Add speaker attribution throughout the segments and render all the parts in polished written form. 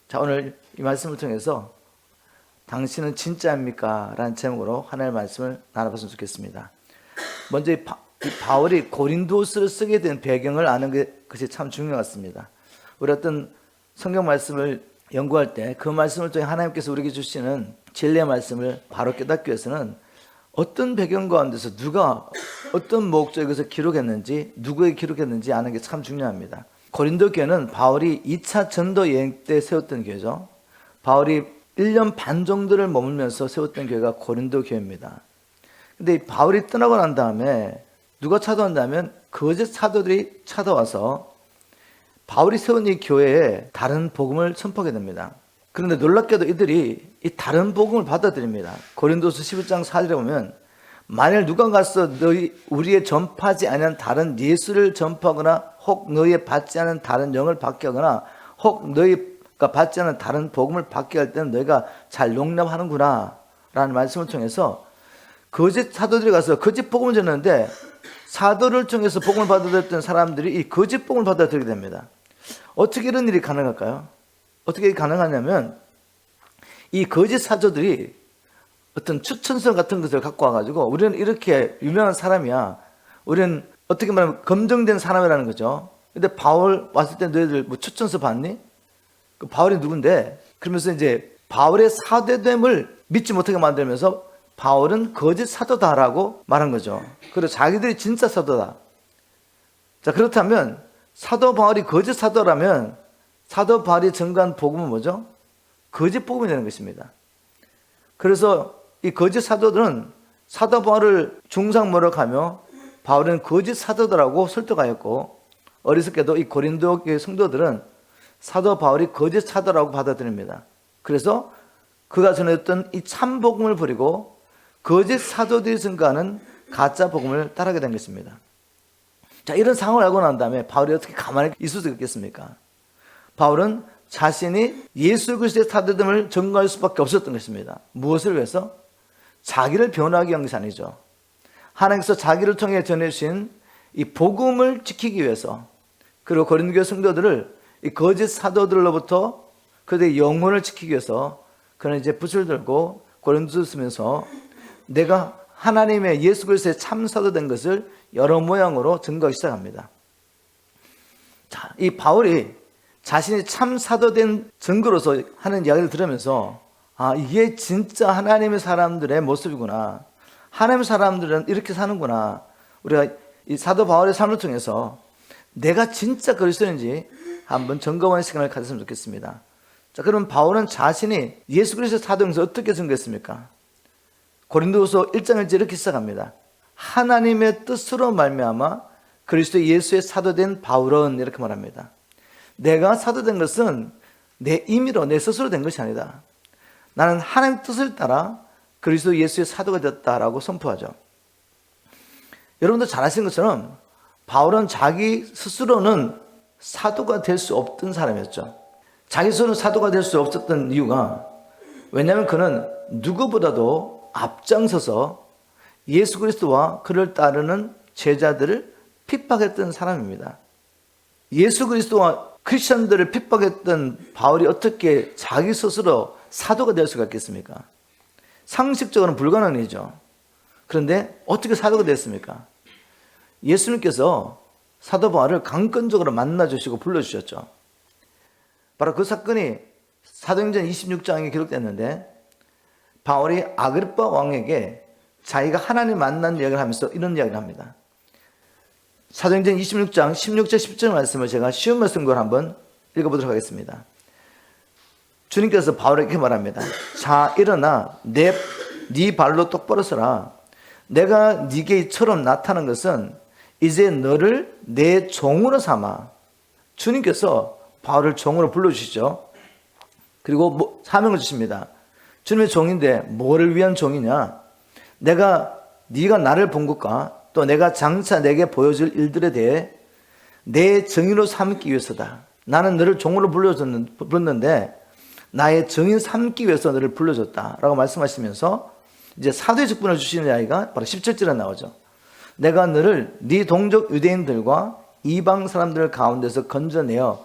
Speaker 1: 자, 오늘 이 말씀을 통해서 당신은 진짜입니까? 라는 제목으로 하나님의 말씀을 나눠봤으면 좋겠습니다. 먼저 이 바울이 고린도서를 쓰게 된 배경을 아는 것이 참 중요한 것 같습니다. 우리 어떤 성경 말씀을 연구할 때 그 말씀을 통해 하나님께서 우리에게 주시는 진리의 말씀을 바로 깨닫기 위해서는 어떤 배경 가운데서 누가 어떤 목적에서 기록했는지, 누구에게 기록했는지 아는 게 참 중요합니다. 고린도 교회는 바울이 2차 전도 여행 때 세웠던 교회죠. 바울이 1년 반 정도를 머물면서 세웠던 교회가 고린도 교회입니다. 근데 바울이 떠나고 난 다음에 누가 찾아온다면 거짓 사도들이 찾아와서 바울이 세운 이 교회에 다른 복음을 선포하게 됩니다. 그런데 놀랍게도 이들이 이 다른 복음을 받아들입니다. 고린도서 11장 4절에 보면 만일 누가 가서 우리의 전파하지 않은 다른 예수를 전파하거나 혹 너희의 받지 않은 다른 영을 받게 하거나 혹 너희가 받지 않은 다른 복음을 받게 할 때는 너희가 잘 용납하는구나 라는 말씀을 통해서 거짓 사도들이 가서 거짓 복음을 전했는데 사도를 통해서 복음을 받아들였던 사람들이 이 거짓 복음을 받아들이게 됩니다. 어떻게 이런 일이 가능할까요? 어떻게 가능하냐면 이 거짓 사도들이 어떤 추천서 같은 것을 갖고 와가지고 우리는 이렇게 유명한 사람이야. 우리는 어떻게 말하면 검증된 사람이라는 거죠. 근데 바울 왔을 때 너희들 뭐 추천서 봤니? 그 바울이 누군데? 그러면서 이제 바울의 사도됨을 믿지 못하게 만들면서 바울은 거짓 사도다라고 말한 거죠. 그리고 자기들이 진짜 사도다. 자, 그렇다면 사도 바울이 거짓 사도라면 사도 바울이 전가한 복음은 뭐죠? 거짓 복음이 되는 것입니다. 그래서 이 거짓 사도들은 사도 바울을 중상모략하며 바울은 거짓 사도다라고 설득하였고, 어리석게도 이 고린도 교회 성도들은 사도 바울이 거짓 사도라고 받아들입니다. 그래서 그가 전했던 이 참 복음을 버리고 거짓 사도들이 증가하는 가짜 복음을 따르게 된 것입니다. 자, 이런 상황을 알고 난 다음에 바울이 어떻게 가만히 있을 수 있겠습니까? 바울은 자신이 예수 그리스도의 사도됨을 증거할 수밖에 없었던 것입니다. 무엇을 위해서? 자기를 변호하기 위한 것이 아니죠. 하나님께서 자기를 통해 전해주신 이 복음을 지키기 위해서, 그리고 고린도 교회 성도들을 이 거짓 사도들로부터 그들의 영혼을 지키기 위해서 그는 이제 붓을 들고 고린도서 쓰면서 내가 하나님의 예수 그리스도의 참 사도 된 것을 여러 모양으로 증거하기 시작합니다. 자, 이 바울이 자신이 참 사도된 증거로서 하는 이야기를 들으면서 아, 이게 진짜 하나님의 사람들의 모습이구나. 하나님의 사람들은 이렇게 사는구나. 우리가 이 사도 바울의 삶을 통해서 내가 진짜 그리스도인지 한번 점검하는 시간을 가졌으면 좋겠습니다. 자, 그럼 바울은 자신이 예수 그리스도의 사도임에서 어떻게 증거했습니까? 고린도후서 1장 1절 이렇게 시작합니다. 하나님의 뜻으로 말미암아 그리스도 예수의 사도된 바울은 이렇게 말합니다. 내가 사도된 것은 내 임의로 내 스스로 된 것이 아니다. 나는 하나님의 뜻을 따라 그리스도 예수의 사도가 되었다라고 선포하죠. 여러분도 잘 아시는 것처럼 바울은 자기 스스로는 사도가 될 수 없던 사람이었죠. 자기 스스로는 사도가 될 수 없었던 이유가, 왜냐하면 그는 누구보다도 앞장서서 예수 그리스도와 그를 따르는 제자들을 핍박했던 사람입니다. 예수 그리스도와 크리스천들을 핍박했던 바울이 어떻게 자기 스스로 사도가 될 수가 있겠습니까? 상식적으로는 불가능한 일이죠. 그런데 어떻게 사도가 됐습니까? 예수님께서 사도 바울을 강권적으로 만나주시고 불러주셨죠. 바로 그 사건이 사도행전 26장에 기록됐는데, 바울이 아그리빠 왕에게 자기가 하나님 만난 이야기를 하면서 이런 이야기를 합니다. 사도행전 26장 16절 10절 말씀을 제가 쉬운 말씀으로 한번 읽어보도록 하겠습니다. 주님께서 바울에게 말합니다. 자, 일어나 네 발로 똑바로 서라. 내가 네게 이처럼 나타난 것은 이제 너를 내 종으로 삼아. 주님께서 바울을 종으로 불러주시죠. 그리고 사명을 주십니다. 주님의 종인데 뭐를 위한 종이냐? 네가 나를 본 것과 또 내가 장차 내게 보여줄 일들에 대해 내 증인으로 삼기 위해서다. 나는 너를 종으로 불렀는데 나의 증인 삼기 위해서 너를 불러줬다라고 말씀하시면서 이제 사도의 직분을 주시는 이야기가 바로 17절에 나오죠. 내가 너를 네 동족 유대인들과 이방 사람들 가운데서 건져내어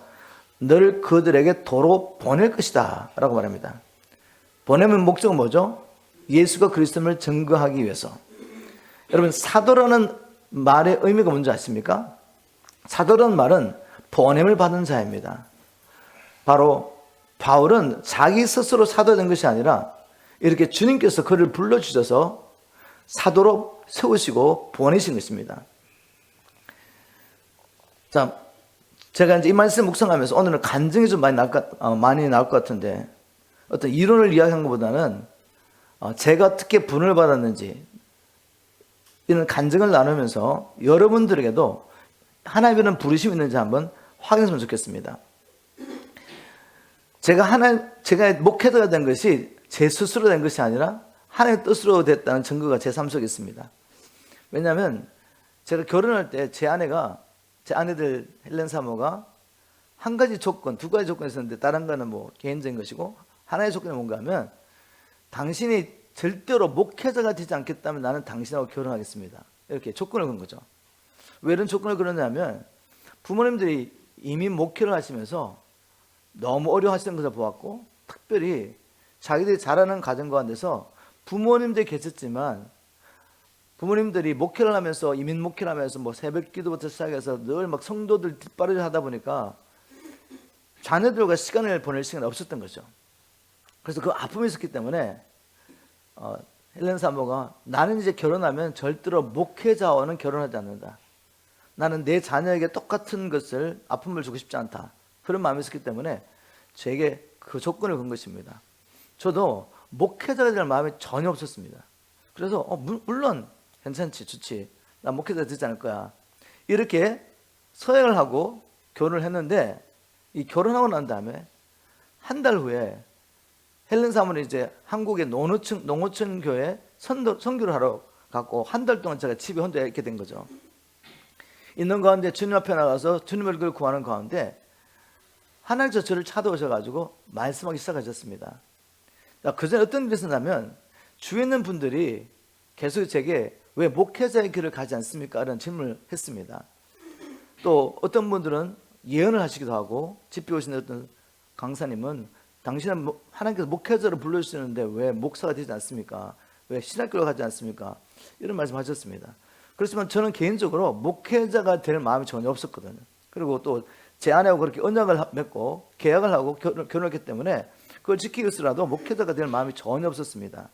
Speaker 1: 너를 그들에게 도로 보낼 것이다 라고 말합니다. 보내면 목적은 뭐죠? 예수가 그리스도를 증거하기 위해서. 여러분, 사도라는 말의 의미가 뭔지 아십니까? 사도라는 말은 보냄을 받은 자입니다. 바로 바울은 자기 스스로 사도된 것이 아니라 이렇게 주님께서 그를 불러주셔서 사도로 세우시고 보내신 것입니다. 자, 제가 이제 이 말씀 묵상하면서 오늘은 간증이 좀 많이 나올 것 같은데, 어떤 이론을 이야기한 것보다는 제가 어떻게 분을 받았는지 이런 간증을 나누면서 여러분들에게도 하나님의 부르심이 있는지 한번 확인했으면 좋겠습니다. 제가 목회자가 된 것이 제 스스로 된 것이 아니라 하나님의 뜻으로 됐다는 증거가 제 삶 속에 있습니다. 왜냐하면 제가 결혼할 때 제 아내들 헬렌 사모가 한 가지 조건, 두 가지 조건이 있었는데 다른 거는 뭐 개인적인 것이고, 하나의 조건이 뭔가 하면 당신이 절대로 목회자가 되지 않겠다면 나는 당신하고 결혼하겠습니다. 이렇게 조건을 건 거죠. 왜 이런 조건을 걸었냐면 부모님들이 이미 목회를 하시면서 너무 어려워하시는 것을 보았고, 특별히 자기들이 자라는 가정 가운데서 부모님들이 계셨지만 부모님들이 목회를 하면서 이민 목회를 하면서 뭐 새벽 기도부터 시작해서 늘 막 성도들 뒷바라지 하다 보니까 자녀들과 시간을 보낼 시간이 없었던 거죠. 그래서 그 아픔이 있었기 때문에 헬렌 사모가 나는 이제 결혼하면 절대로 목회자와는 결혼하지 않는다. 나는 내 자녀에게 똑같은 것을 아픔을 주고 싶지 않다. 그런 마음이 있었기 때문에 제게 그 조건을 건 것입니다. 저도 목회자가 될 마음이 전혀 없었습니다. 그래서 물론 괜찮지, 좋지, 나 목회자 되지 않을 거야, 이렇게 서약을 하고 결혼을 했는데, 이 결혼하고 난 다음에 한 달 후에 헬렌 사모는 이제 한국의 농어촌 교회 선교를 하러 갔고, 한 달 동안 제가 집에 혼자 있게 된 거죠. 있는 가운데 주님 앞에 나가서 주님을 구하는 가운데 하나님께서 저를 찾아오셔가지고 말씀하기 시작하셨습니다. 그전에 어떤 일이 있었냐면, 주위에 있는 분들이 계속 제게 왜 목회자의 길을 가지 않습니까? 이런 질문을 했습니다. 또 어떤 분들은 예언을 하시기도 하고, 집에 오신 어떤 강사님은 당신은 하나님께서 목회자로 불러주시는데 왜 목사가 되지 않습니까? 왜 신학교로 가지 않습니까? 이런 말씀 하셨습니다. 그렇지만 저는 개인적으로 목회자가 될 마음이 전혀 없었거든요. 그리고 또 제 아내하고 그렇게 언약을 맺고 계약을 하고 결혼했기 때문에 그걸 지키기 위해서라도 목회자가 될 마음이 전혀 없었습니다.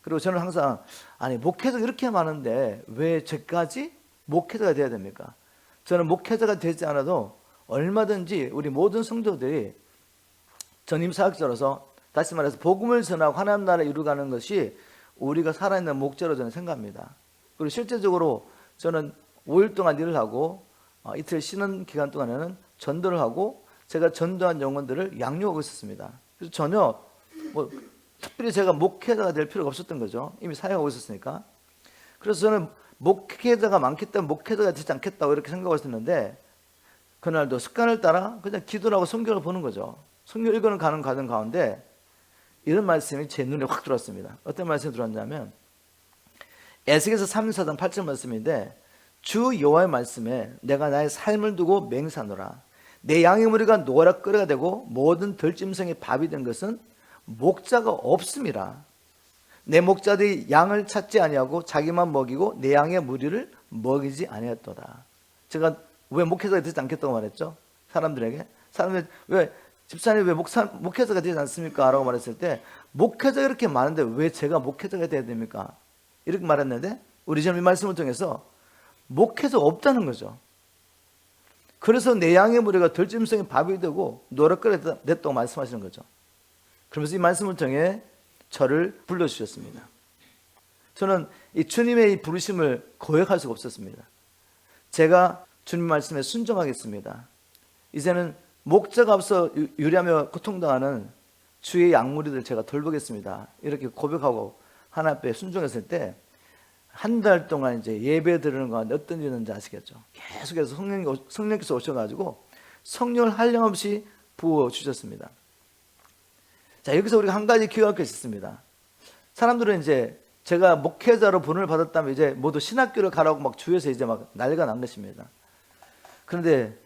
Speaker 1: 그리고 저는 항상, 아니 목회자가 이렇게 많은데 왜 저까지 목회자가 돼야 됩니까? 저는 목회자가 되지 않아도 얼마든지 우리 모든 성도들이 전임 사역자로서, 다시 말해서 복음을 전하고 하나님 나라를 이루어가는 것이 우리가 살아있는 목자로 저는 생각합니다. 그리고 실제적으로 저는 5일 동안 일을 하고 이틀 쉬는 기간 동안에는 전도를 하고 제가 전도한 영혼들을 양육하고 있었습니다. 그래서 전혀 특별히 제가 목회자가 될 필요가 없었던 거죠. 이미 사역하고 있었으니까. 그래서 저는 목회자가 많기 때문에 목회자가 되지 않겠다고 이렇게 생각하고 있었는데, 그날도 습관을 따라 그냥 기도를 하고 성경을 보는 거죠. 성경 읽어는 가는 과정 가운데 이런 말씀이 제 눈에 확 들어왔습니다. 어떤 말씀이 들어왔냐면, 에스겔서 34장 8절 말씀인데, 주 여호와의 말씀에 내가 나의 삶을 두고 맹세하노라. 내 양의 무리가 노랗 끓여가 되고 모든 들짐승의 밥이 된 것은 목자가 없음이라. 내 목자들이 양을 찾지 아니하고 자기만 먹이고 내 양의 무리를 먹이지 아니하였도다. 제가 왜 목회자가 되지 않겠다고 말했죠? 사람들에게. 사람들 왜 집사님 왜 목회자가 되지 않습니까? 라고 말했을 때, 목회자가 이렇게 많은데 왜 제가 목회자가 돼야 됩니까? 이렇게 말했는데, 우리 지금 이 말씀을 통해서 목회자가 없다는 거죠. 그래서 내 양의 무리가 들짐승의 밥이 되고 노릇거려 냈다고 말씀하시는 거죠. 그러면서 이 말씀을 통해 저를 불러주셨습니다. 저는 이 주님의 이 부르심을 거역할 수가 없었습니다. 제가 주님 말씀에 순종하겠습니다. 이제는 목자가 없어 유리하며 고통당하는 주의 양무리들 제가 돌보겠습니다. 이렇게 고백하고 하나님 앞에 순종했을 때, 한 달 동안 이제 예배 드리는 가운데 어떤 일이 있는지 아시겠죠? 계속해서 성령께서 오셔가지고 성령을 한량없이 부어주셨습니다. 자, 여기서 우리가 한 가지 기억할 것이 있습니다. 사람들은 이제 제가 목회자로 분을 받았다면 이제 모두 신학교를 가라고 막 주위에서 이제 막 난리가 난 것입니다. 그런데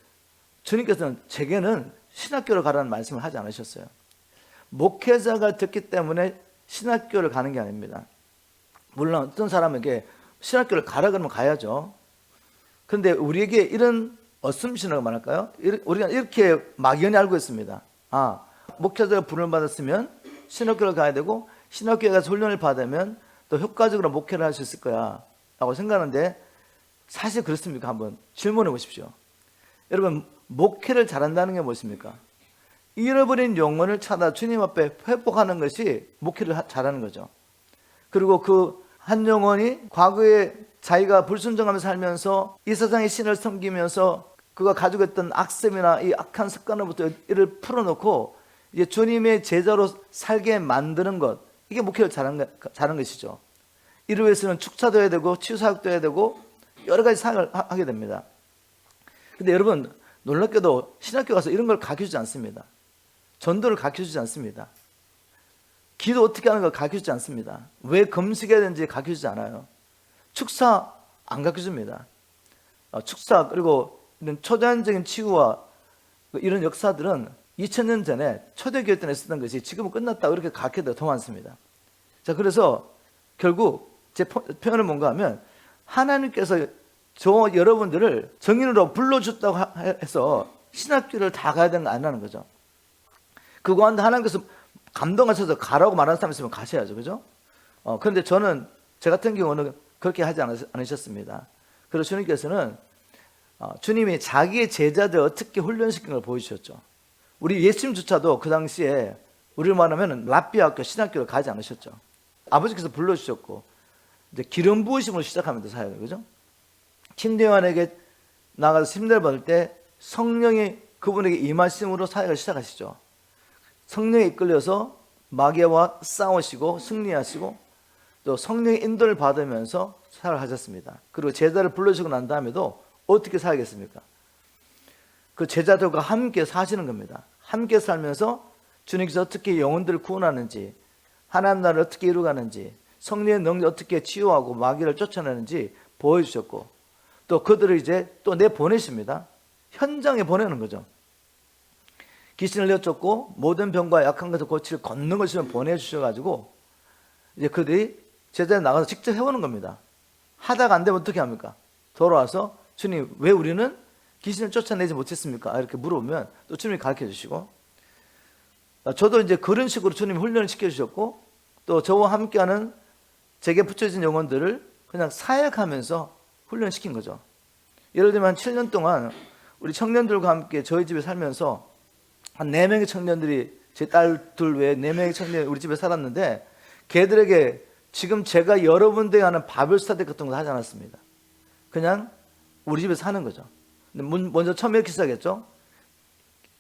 Speaker 1: 주님께서는 제게는 신학교를 가라는 말씀을 하지 않으셨어요. 목회자가 됐기 때문에 신학교를 가는 게 아닙니다. 물론 어떤 사람에게 신학교를 가라 그러면 가야죠. 그런데 우리에게 이런 어썸션을 말할까요? 우리가 이렇게 막연히 알고 있습니다. 아, 목회자가 부름을 받았으면 신학교를 가야 되고, 신학교에 가서 훈련을 받으면 또 효과적으로 목회를 할 수 있을 거야 라고 생각하는데, 사실 그렇습니까? 한번 질문해 보십시오. 여러분, 목회를 잘한다는 게 무엇입니까? 잃어버린 영혼을 찾아 주님 앞에 회복하는 것이 목회를 잘하는 거죠. 그리고 그 한 영혼이 과거에 자기가 불순종하며 살면서 이 세상의 신을 섬기면서 그가 가지고 있던 악습이나 이 악한 습관으로부터 이를 풀어놓고 이제 주님의 제자로 살게 만드는 것, 이게 목회를 잘하는 것이죠. 이를 위해서는 축사도 해야 되고 치유사역도 해야 되고 여러 가지 사역을 하게 됩니다. 근데 여러분, 놀랍게도 신학교 가서 이런 걸 가르쳐주지 않습니다. 전도를 가르쳐주지 않습니다. 기도 어떻게 하는 걸 가르쳐주지 않습니다. 왜 금식해야 되는지 가르쳐주지 않아요. 축사 안 가르쳐줍니다. 축사, 그리고 이런 초자연적인 치유와 이런 역사들은 2000년 전에 초대교회 때 쓰던 것이 지금은 끝났다고 이렇게 가르쳐도 더 많습니다. 자, 그래서 결국 제 표현은 뭔가 하면, 하나님께서 저 여러분들을 정인으로 불러줬다고 해서 신학교를 다 가야 되는 거 아니라는 거죠. 그거한테 하나님께서 감동하셔서 가라고 말하는 사람 있으면 가셔야죠. 그죠? 그런데 제 같은 경우는 그렇게 하지 않으셨습니다. 그래서 주님께서는 주님이 자기의 제자들 어떻게 훈련시킨 걸 보여주셨죠. 우리 예수님조차도 그 당시에 우리를 말하면 랍비학교, 신학교를 가지 않으셨죠. 아버지께서 불러주셨고, 이제 기름 부으심으로 시작합니다, 사역을. 그죠? 침례요한에게 나가서 침례를 받을 때 성령이 그분에게 임하심으로 사역을 시작하시죠. 성령에 이끌려서 마귀와 싸우시고 승리하시고, 또 성령의 인도를 받으면서 사역을 하셨습니다. 그리고 제자를 불러주고 난 다음에도 어떻게 사역했습니까? 그 제자들과 함께 사시는 겁니다. 함께 살면서 주님께서 어떻게 영혼들을 구원하는지, 하나님 나라를 어떻게 이루가는지, 성령의 능력 어떻게 치유하고 마귀를 쫓아내는지 보여주셨고, 또 그들을 이제 또 내보내십니다. 현장에 보내는 거죠. 귀신을 내쫓고 모든 병과 약한 것을 고칠 걷는 것을 보내주셔가지고 이제 그들이 제자에 나가서 직접 해보는 겁니다. 하다가 안 되면 어떻게 합니까? 돌아와서 주님, 왜 우리는 귀신을 쫓아내지 못했습니까? 이렇게 물어보면 또 주님이 가르쳐 주시고, 저도 이제 그런 식으로 주님이 훈련을 시켜주셨고, 또 저와 함께하는 제게 붙여진 영혼들을 그냥 사역하면서 훈련시킨 거죠. 예를 들면 한 7년 동안 우리 청년들과 함께 저희 집에 살면서 한 4명의 청년들이, 제 딸 둘 외에 4명의 청년이 우리 집에 살았는데, 걔들에게 지금 제가 여러분들이 하는 바벨 스타디 같은 거 하지 않았습니다. 그냥 우리 집에 사는 거죠. 근데 먼저 처음에 이렇게 시작했죠.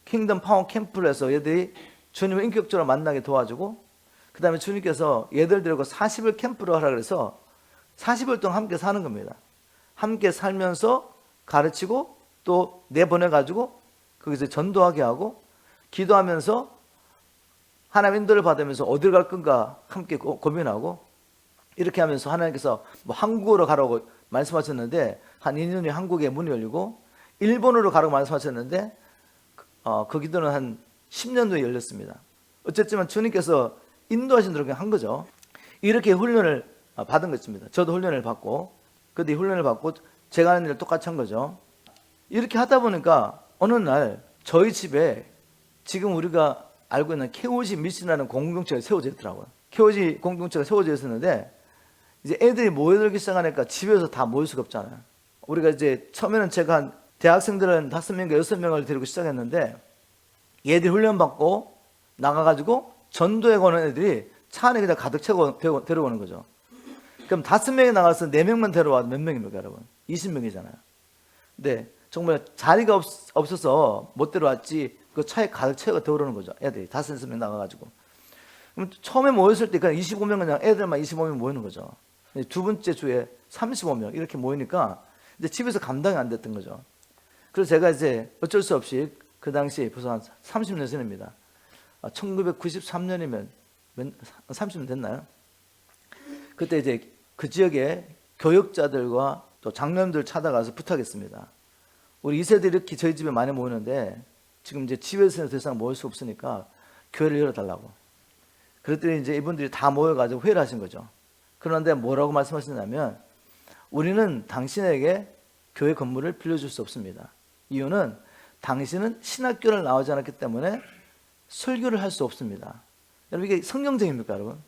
Speaker 1: 킹덤 파워 캠프를 해서 얘들이 주님을 인격적으로 만나게 도와주고, 그 다음에 주님께서 얘들 데리고 40일 캠프를 하라 그래서 40일 동안 함께 사는 겁니다. 함께 살면서 가르치고 또 내보내가지고 거기서 전도하게 하고, 기도하면서 하나님 인도를 받으면서 어디를 갈 건가 함께 고민하고, 이렇게 하면서 하나님께서 뭐 한국으로 가라고 말씀하셨는데 한 2년 후에 한국에 문이 열리고, 일본으로 가라고 말씀하셨는데 그 기도는 한 10년 후에 열렸습니다. 어쨌지만 주님께서 인도하신 대로 그냥 한 거죠. 이렇게 훈련을 받은 것입니다. 저도 훈련을 받고, 그때 훈련을 받고 제가 하는 일을 똑같이 한 거죠. 이렇게 하다 보니까 어느 날 저희 집에 지금 우리가 알고 있는 KOG 미션이라는 공동체가 세워져 있더라고요. KOG 공동체가 세워져 있었는데, 이제 애들이 모여들기 시작하니까 집에서 다 모일 수가 없잖아요. 우리가 이제 처음에는 제가 한 대학생들은 5명과 6명을 데리고 시작했는데, 얘들이 훈련받고 나가가지고 전도에 가는 애들이 차 안에 그냥 가득 채고 데려오는 거죠. 그럼 5명이 나가서 4명만 데려와도 몇 명입니까, 여러분? 20명이잖아요. 근데 정말 자리가 없어서 못 데려왔지, 그 차에 가득 채고 데려오는 거죠. 애들이 5, 6명 나가가지고. 그럼 처음에 모였을 때 그냥 25명, 그냥 애들만 25명 모이는 거죠. 두 번째 주에 35명 이렇게 모이니까 이제 집에서 감당이 안 됐던 거죠. 그래서 제가 이제 어쩔 수 없이 그 당시에 벌써 한 30년 전입니다. 1993년이면 30년 됐나요? 그때 이제 그 지역에 교역자들과 또 장로님들 찾아가서 부탁했습니다. 우리 2세들이 이렇게 저희 집에 많이 모이는데 지금 이제 집에서는 더 이상 모일 수 없으니까 교회를 열어달라고. 그랬더니 이제 이분들이 다 모여가지고 회의를 하신 거죠. 그런데 뭐라고 말씀하시냐면 우리는 당신에게 교회 건물을 빌려줄 수 없습니다. 이유는 당신은 신학교를 나오지 않았기 때문에 설교를 할 수 없습니다. 여러분 이게 성경적입니까 여러분?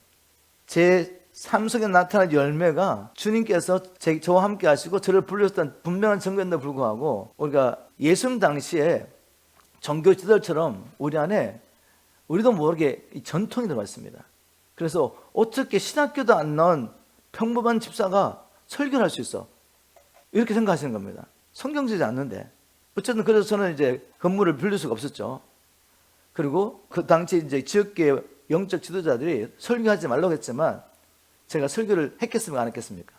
Speaker 1: 제 삶 속에 나타난 열매가 주님께서 저와 함께 하시고 저를 불러줬던 분명한 증거인데 불구하고 우리가 예수님 당시에 종교 지도자처럼 우리 안에 우리도 모르게 이 전통이 들어와 있습니다. 그래서 어떻게 신학교도 안 나온 평범한 집사가 설교를 할 수 있어? 이렇게 생각하시는 겁니다. 성경적이지 않는데. 어쨌든 그래서 저는 이제 건물을 빌릴 수가 없었죠. 그리고 그 당시 이제 지역계 영적 지도자들이 설교하지 말라고 했지만 제가 설교를 했겠습니까? 안 했겠습니까?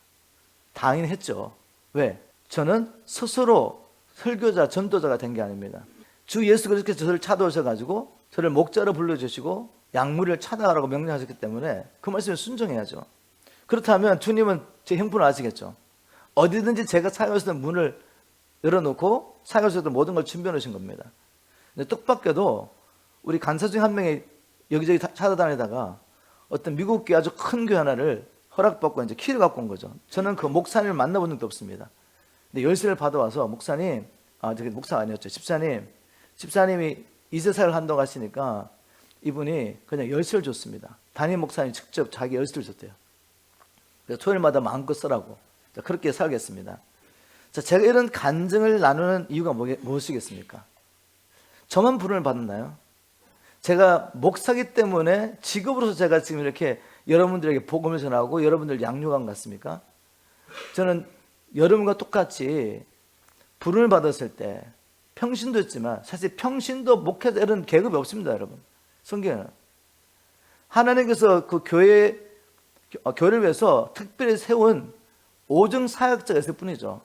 Speaker 1: 당연히 했죠. 왜? 저는 스스로 설교자, 전도자가 된 게 아닙니다. 주 예수 그리스도께서 저를 찾아오셔가지고 저를 목자로 불러주시고 양무리를 찾아가라고 명령하셨기 때문에 그 말씀에 순종해야죠. 그렇다면 주님은 제 형편을 아시겠죠. 어디든지 제가 사역할 수 있는 문을 열어놓고 사역할 수 있는 모든 걸 준비해 놓으신 겁니다. 근데 뜻밖에도 우리 간사 중 한 명이 여기저기 찾아다니다가 어떤 미국 교회 아주 큰 교회 하나를 허락받고 이제 키를 갖고 온 거죠. 저는 그 목사님을 만나본 적도 없습니다. 근데 열쇠를 받아와서 목사님, 저기 목사가 아니었죠. 집사님이 이세 사역을 한다고 하시니까 이분이 그냥 열쇠를 줬습니다. 담임 목사님이 직접 자기 열쇠를 줬대요. 그래서 토요일마다 마음껏 쓰라고. 자, 그렇게 살겠습니다. 자, 제가 이런 간증을 나누는 이유가 무엇이겠습니까? 저만 부름을 받았나요? 제가 목사기 때문에 직업으로서 제가 지금 이렇게 여러분들에게 복음을 전하고 여러분들 양육한 것 같습니까? 저는 여러분과 똑같이 부름을 받았을 때 평신도 있지만 사실 평신도 목회자 이런 계급이 없습니다, 여러분. 성경에는 하나님께서 그 교회를 위해서 특별히 세운 오중 사역자가 있을 뿐이죠.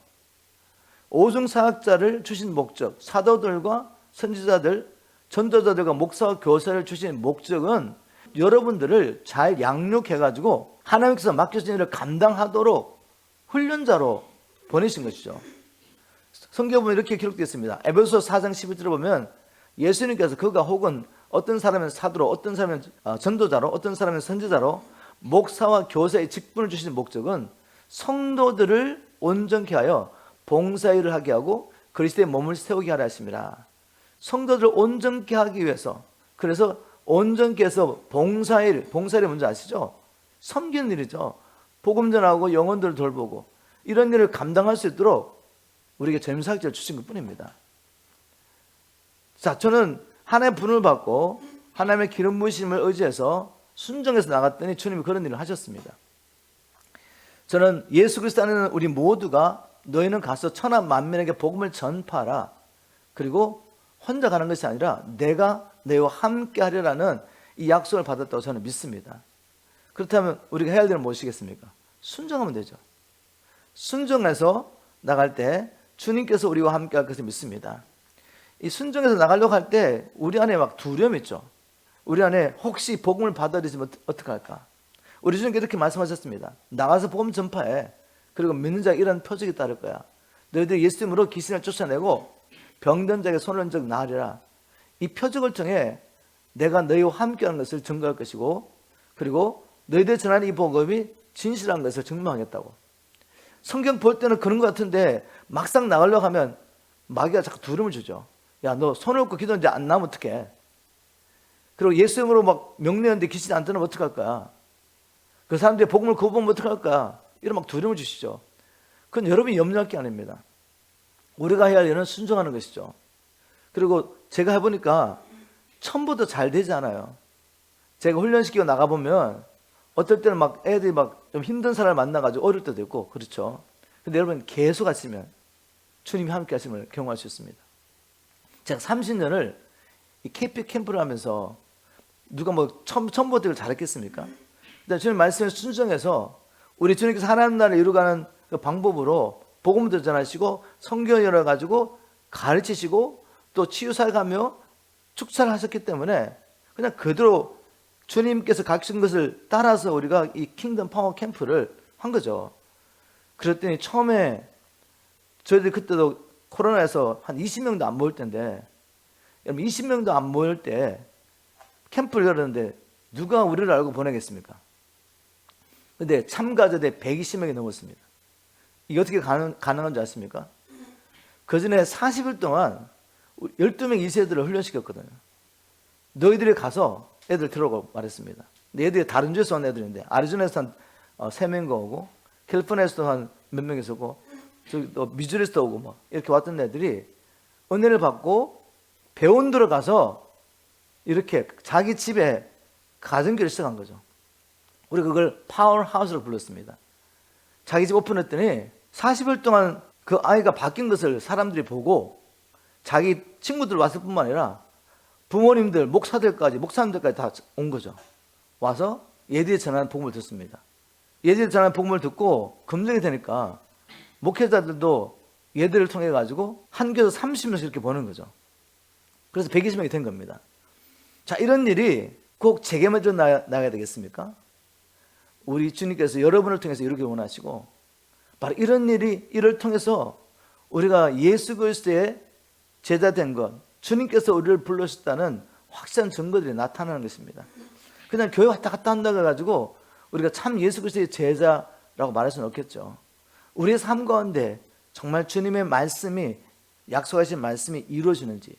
Speaker 1: 오중 사역자를 주신 목적, 사도들과 선지자들, 전도자들과 목사와 교사를 주신 목적은 여러분들을 잘 양육해가지고 하나님께서 맡겨진 일을 감당하도록 훈련자로 보내신 것이죠. 성경에 보면 이렇게 기록되어 있습니다. 에베소 4장 11절에 보면 예수님께서 그가 혹은 어떤 사람은 사도로, 어떤 사람은 전도자로, 어떤 사람은 선지자로 목사와 교사의 직분을 주신 목적은 성도들을 온전케 하여 봉사일을 하게 하고 그리스도의 몸을 세우게 하라 하심이라. 성도들을 온전케 하기 위해서, 그래서 온전케 해서 봉사일이 뭔지 아시죠? 섬기는 일이죠. 복음 전하고 영혼들을 돌보고 이런 일을 감당할 수 있도록 우리에게 전사역자를 주신 것뿐입니다. 자, 저는 하나님의 분을 받고 하나님의 기름 부으심을 의지해서 순종해서 나갔더니 주님이 그런 일을 하셨습니다. 저는 예수 그리스도 안에 있는 우리 모두가 너희는 가서 천하 만민에게 복음을 전파하라. 그리고 혼자 가는 것이 아니라 내가 너희와 함께 하리라는 이 약속을 받았다고 저는 믿습니다. 그렇다면 우리가 해야 할 일은 무엇이겠습니까? 순종하면 되죠. 순종해서 나갈 때 주님께서 우리와 함께 할 것을 믿습니다. 이 순종해서 나가려고 할 때 우리 안에 막 두려움이 있죠. 우리 안에 혹시 복음을 받아들이면 어떡할까? 우리 주님께서 이렇게 말씀하셨습니다. 나가서 복음 전파해. 그리고 믿는 자에게 이런 표적이 따를 거야. 너희들 예수님으로 귀신을 쫓아내고 병든 자에게 손을 얹어 나으리라. 이 표적을 통해 내가 너희와 함께하는 것을 증거할 것이고, 그리고 너희들 전하는 이 복음이 진실한 것을 증명하겠다고. 성경 볼 때는 그런 것 같은데 막상 나가려고 하면 마귀가 자꾸 두려움을 주죠. 야, 너 손을 얹고 기도하는데 안 나면 어떡해? 그리고 예수님으로 막 명령하는데 귀신이 안 들으면 어떡할 거야? 그 사람들이 복음을 거부하면 어떡할 거야? 이런 막 두려움을 주시죠. 그건 여러분이 염려할 게 아닙니다. 우리가 해야 할 일은 순종하는 것이죠. 그리고 제가 해보니까 처음부터 잘 되지 않아요. 제가 훈련시키고 나가보면 어떨 때는 막 애들이 막 좀 힘든 사람을 만나가지고 어릴 때도 있고, 그렇죠. 근데 여러분 계속 하시면 주님이 함께 하심을 경험할 수 있습니다. 제가 30년을 이 KP 캠프를 하면서 누가 뭐 처음부터 이걸 잘했겠습니까? 근데 주님 말씀에 순종해서 우리 주님께서 하나님 나라를 이루가는 그 방법으로 복음을 전하시고 성경을 열어가지고 가르치시고 또 치유사역하며 축사를 하셨기 때문에 그냥 그대로 주님께서 가르친 것을 따라서 우리가 이 킹덤 파워 캠프를 한 거죠. 그랬더니 처음에 저희들이 그때도 코로나에서 한 20명도 안 모일 텐데 여러분 20명도 안 모일 때 캠프를 열었는데 누가 우리를 알고 보내겠습니까? 근데 참가자들이 120명이 넘었습니다. 이게 어떻게 가능한 줄 아십니까? 그 전에 40일 동안 12명 이세들을 훈련시켰거든요. 너희들이 가서 애들 들어오고 말했습니다. 근데 애들이 다른 주에서 온 애들인데 아리조나에서 한 3명이 오고 캘리포니아에서도 한 몇 명이 오고 저기 또 미주리에서도 오고 막 이렇게 왔던 애들이 은혜를 받고 배운 들어가서 이렇게 자기 집에 가정교를 시작한 거죠. 우리 그걸 파워하우스로 불렀습니다. 자기 집 오픈했더니 40일 동안 그 아이가 바뀐 것을 사람들이 보고 자기 친구들 왔을 뿐만 아니라 부모님들, 목사님들까지 다 온 거죠. 와서 얘들이 전하는 복음을 듣습니다. 얘들이 전하는 복음을 듣고 검증이 되니까 목회자들도 얘들을 통해 가지고 한 교회 30명씩 이렇게 보는 거죠. 그래서 120명이 된 겁니다. 자, 이런 일이 꼭 제게만 일어나야 되겠습니까? 우리 주님께서 여러분을 통해서 이루기 원하시고 바로 이런 일이 이를 통해서 우리가 예수 그리스도의 제자 된 것, 주님께서 우리를 불러주셨다는 확실한 증거들이 나타나는 것입니다. 그냥 교회 왔다 갔다 한다고 해가지고 우리가 참 예수 그리스도의 제자라고 말할 수는 없겠죠. 우리의 삶 가운데 정말 주님의 말씀이 약속하신 말씀이 이루어지는지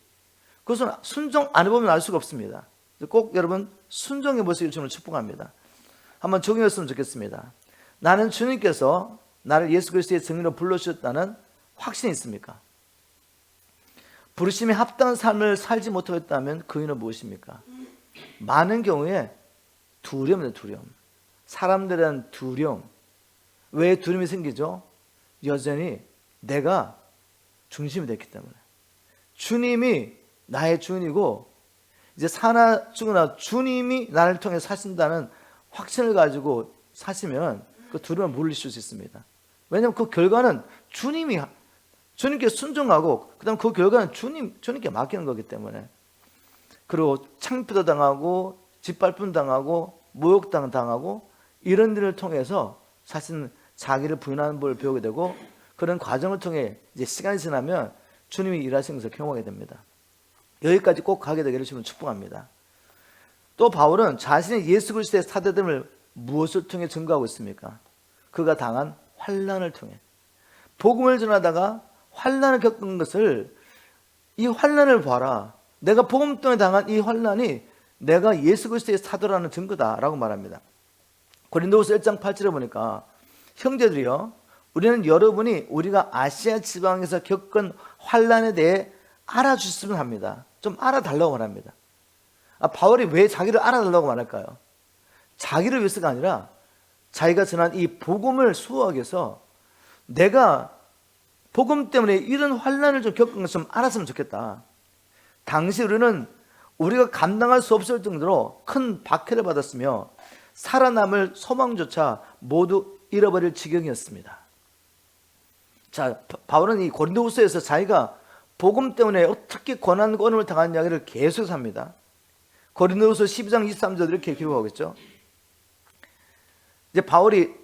Speaker 1: 그것은 순종 안 해보면 알 수가 없습니다. 꼭 여러분 순종해 보시길 주님을 축복합니다. 한번 적용했으면 좋겠습니다. 나는 주님께서 나를 예수 그리스도의 증인으로 불러주셨다는 확신이 있습니까? 부르심에 합당한 삶을 살지 못하겠다면 그 이유는 무엇입니까? 많은 경우에 두려움입니다. 두려움. 사람들에 대한 두려움. 왜 두려움이 생기죠? 여전히 내가 중심이 됐기 때문에. 주님이 나의 주인이고 이제 사나 죽으나 주님이 나를 통해 사신다는 확신을 가지고 사시면 그 두려움을 물리칠 수 있습니다. 왜냐하면 그 결과는 주님께 순종하고 그 다음 그 결과는 주님께 맡기는 거기 때문에. 그리고 창피도 당하고 짓밟힘 당하고 모욕당 당하고 이런 일을 통해서 사실은 자기를 부인하는 법을 배우게 되고 그런 과정을 통해 이제 시간이 지나면 주님이 일하시는 것을 경험하게 됩니다. 여기까지 꼭 가게 되기를 주님 축복합니다. 또 바울은 자신의 예수 그리스도의 사도됨을 무엇을 통해 증거하고 있습니까? 그가 당한 환난을 통해. 복음을 전하다가 환난을 겪은 것을 이 환난을 봐라. 내가 복음 때문에 당한 이 환난이 내가 예수 그리스도의 사도라는 증거다라고 말합니다. 고린도후서 1장 8절에 보니까 형제들이여 우리는 여러분이 우리가 아시아 지방에서 겪은 환난에 대해 알아주셨으면 합니다. 좀 알아달라고 말합니다. 바울이 왜 자기를 알아달라고 말할까요? 자기를 위해서가 아니라 자기가 전한 이 복음을 수호하기 위해서 내가 복음 때문에 이런 환난을 좀 겪은 것을 좀 알았으면 좋겠다. 당시 우리가 감당할 수 없을 정도로 큰 박해를 받았으며 살아남을 소망조차 모두 잃어버릴 지경이었습니다. 자, 바울은 이 고린도후서에서 자기가 복음 때문에 어떻게 고난과 어려움을 당한 이야기를 계속해서 합니다. 고린도후서 12장 23절 이렇게 기록하고 있죠. 이제 바울이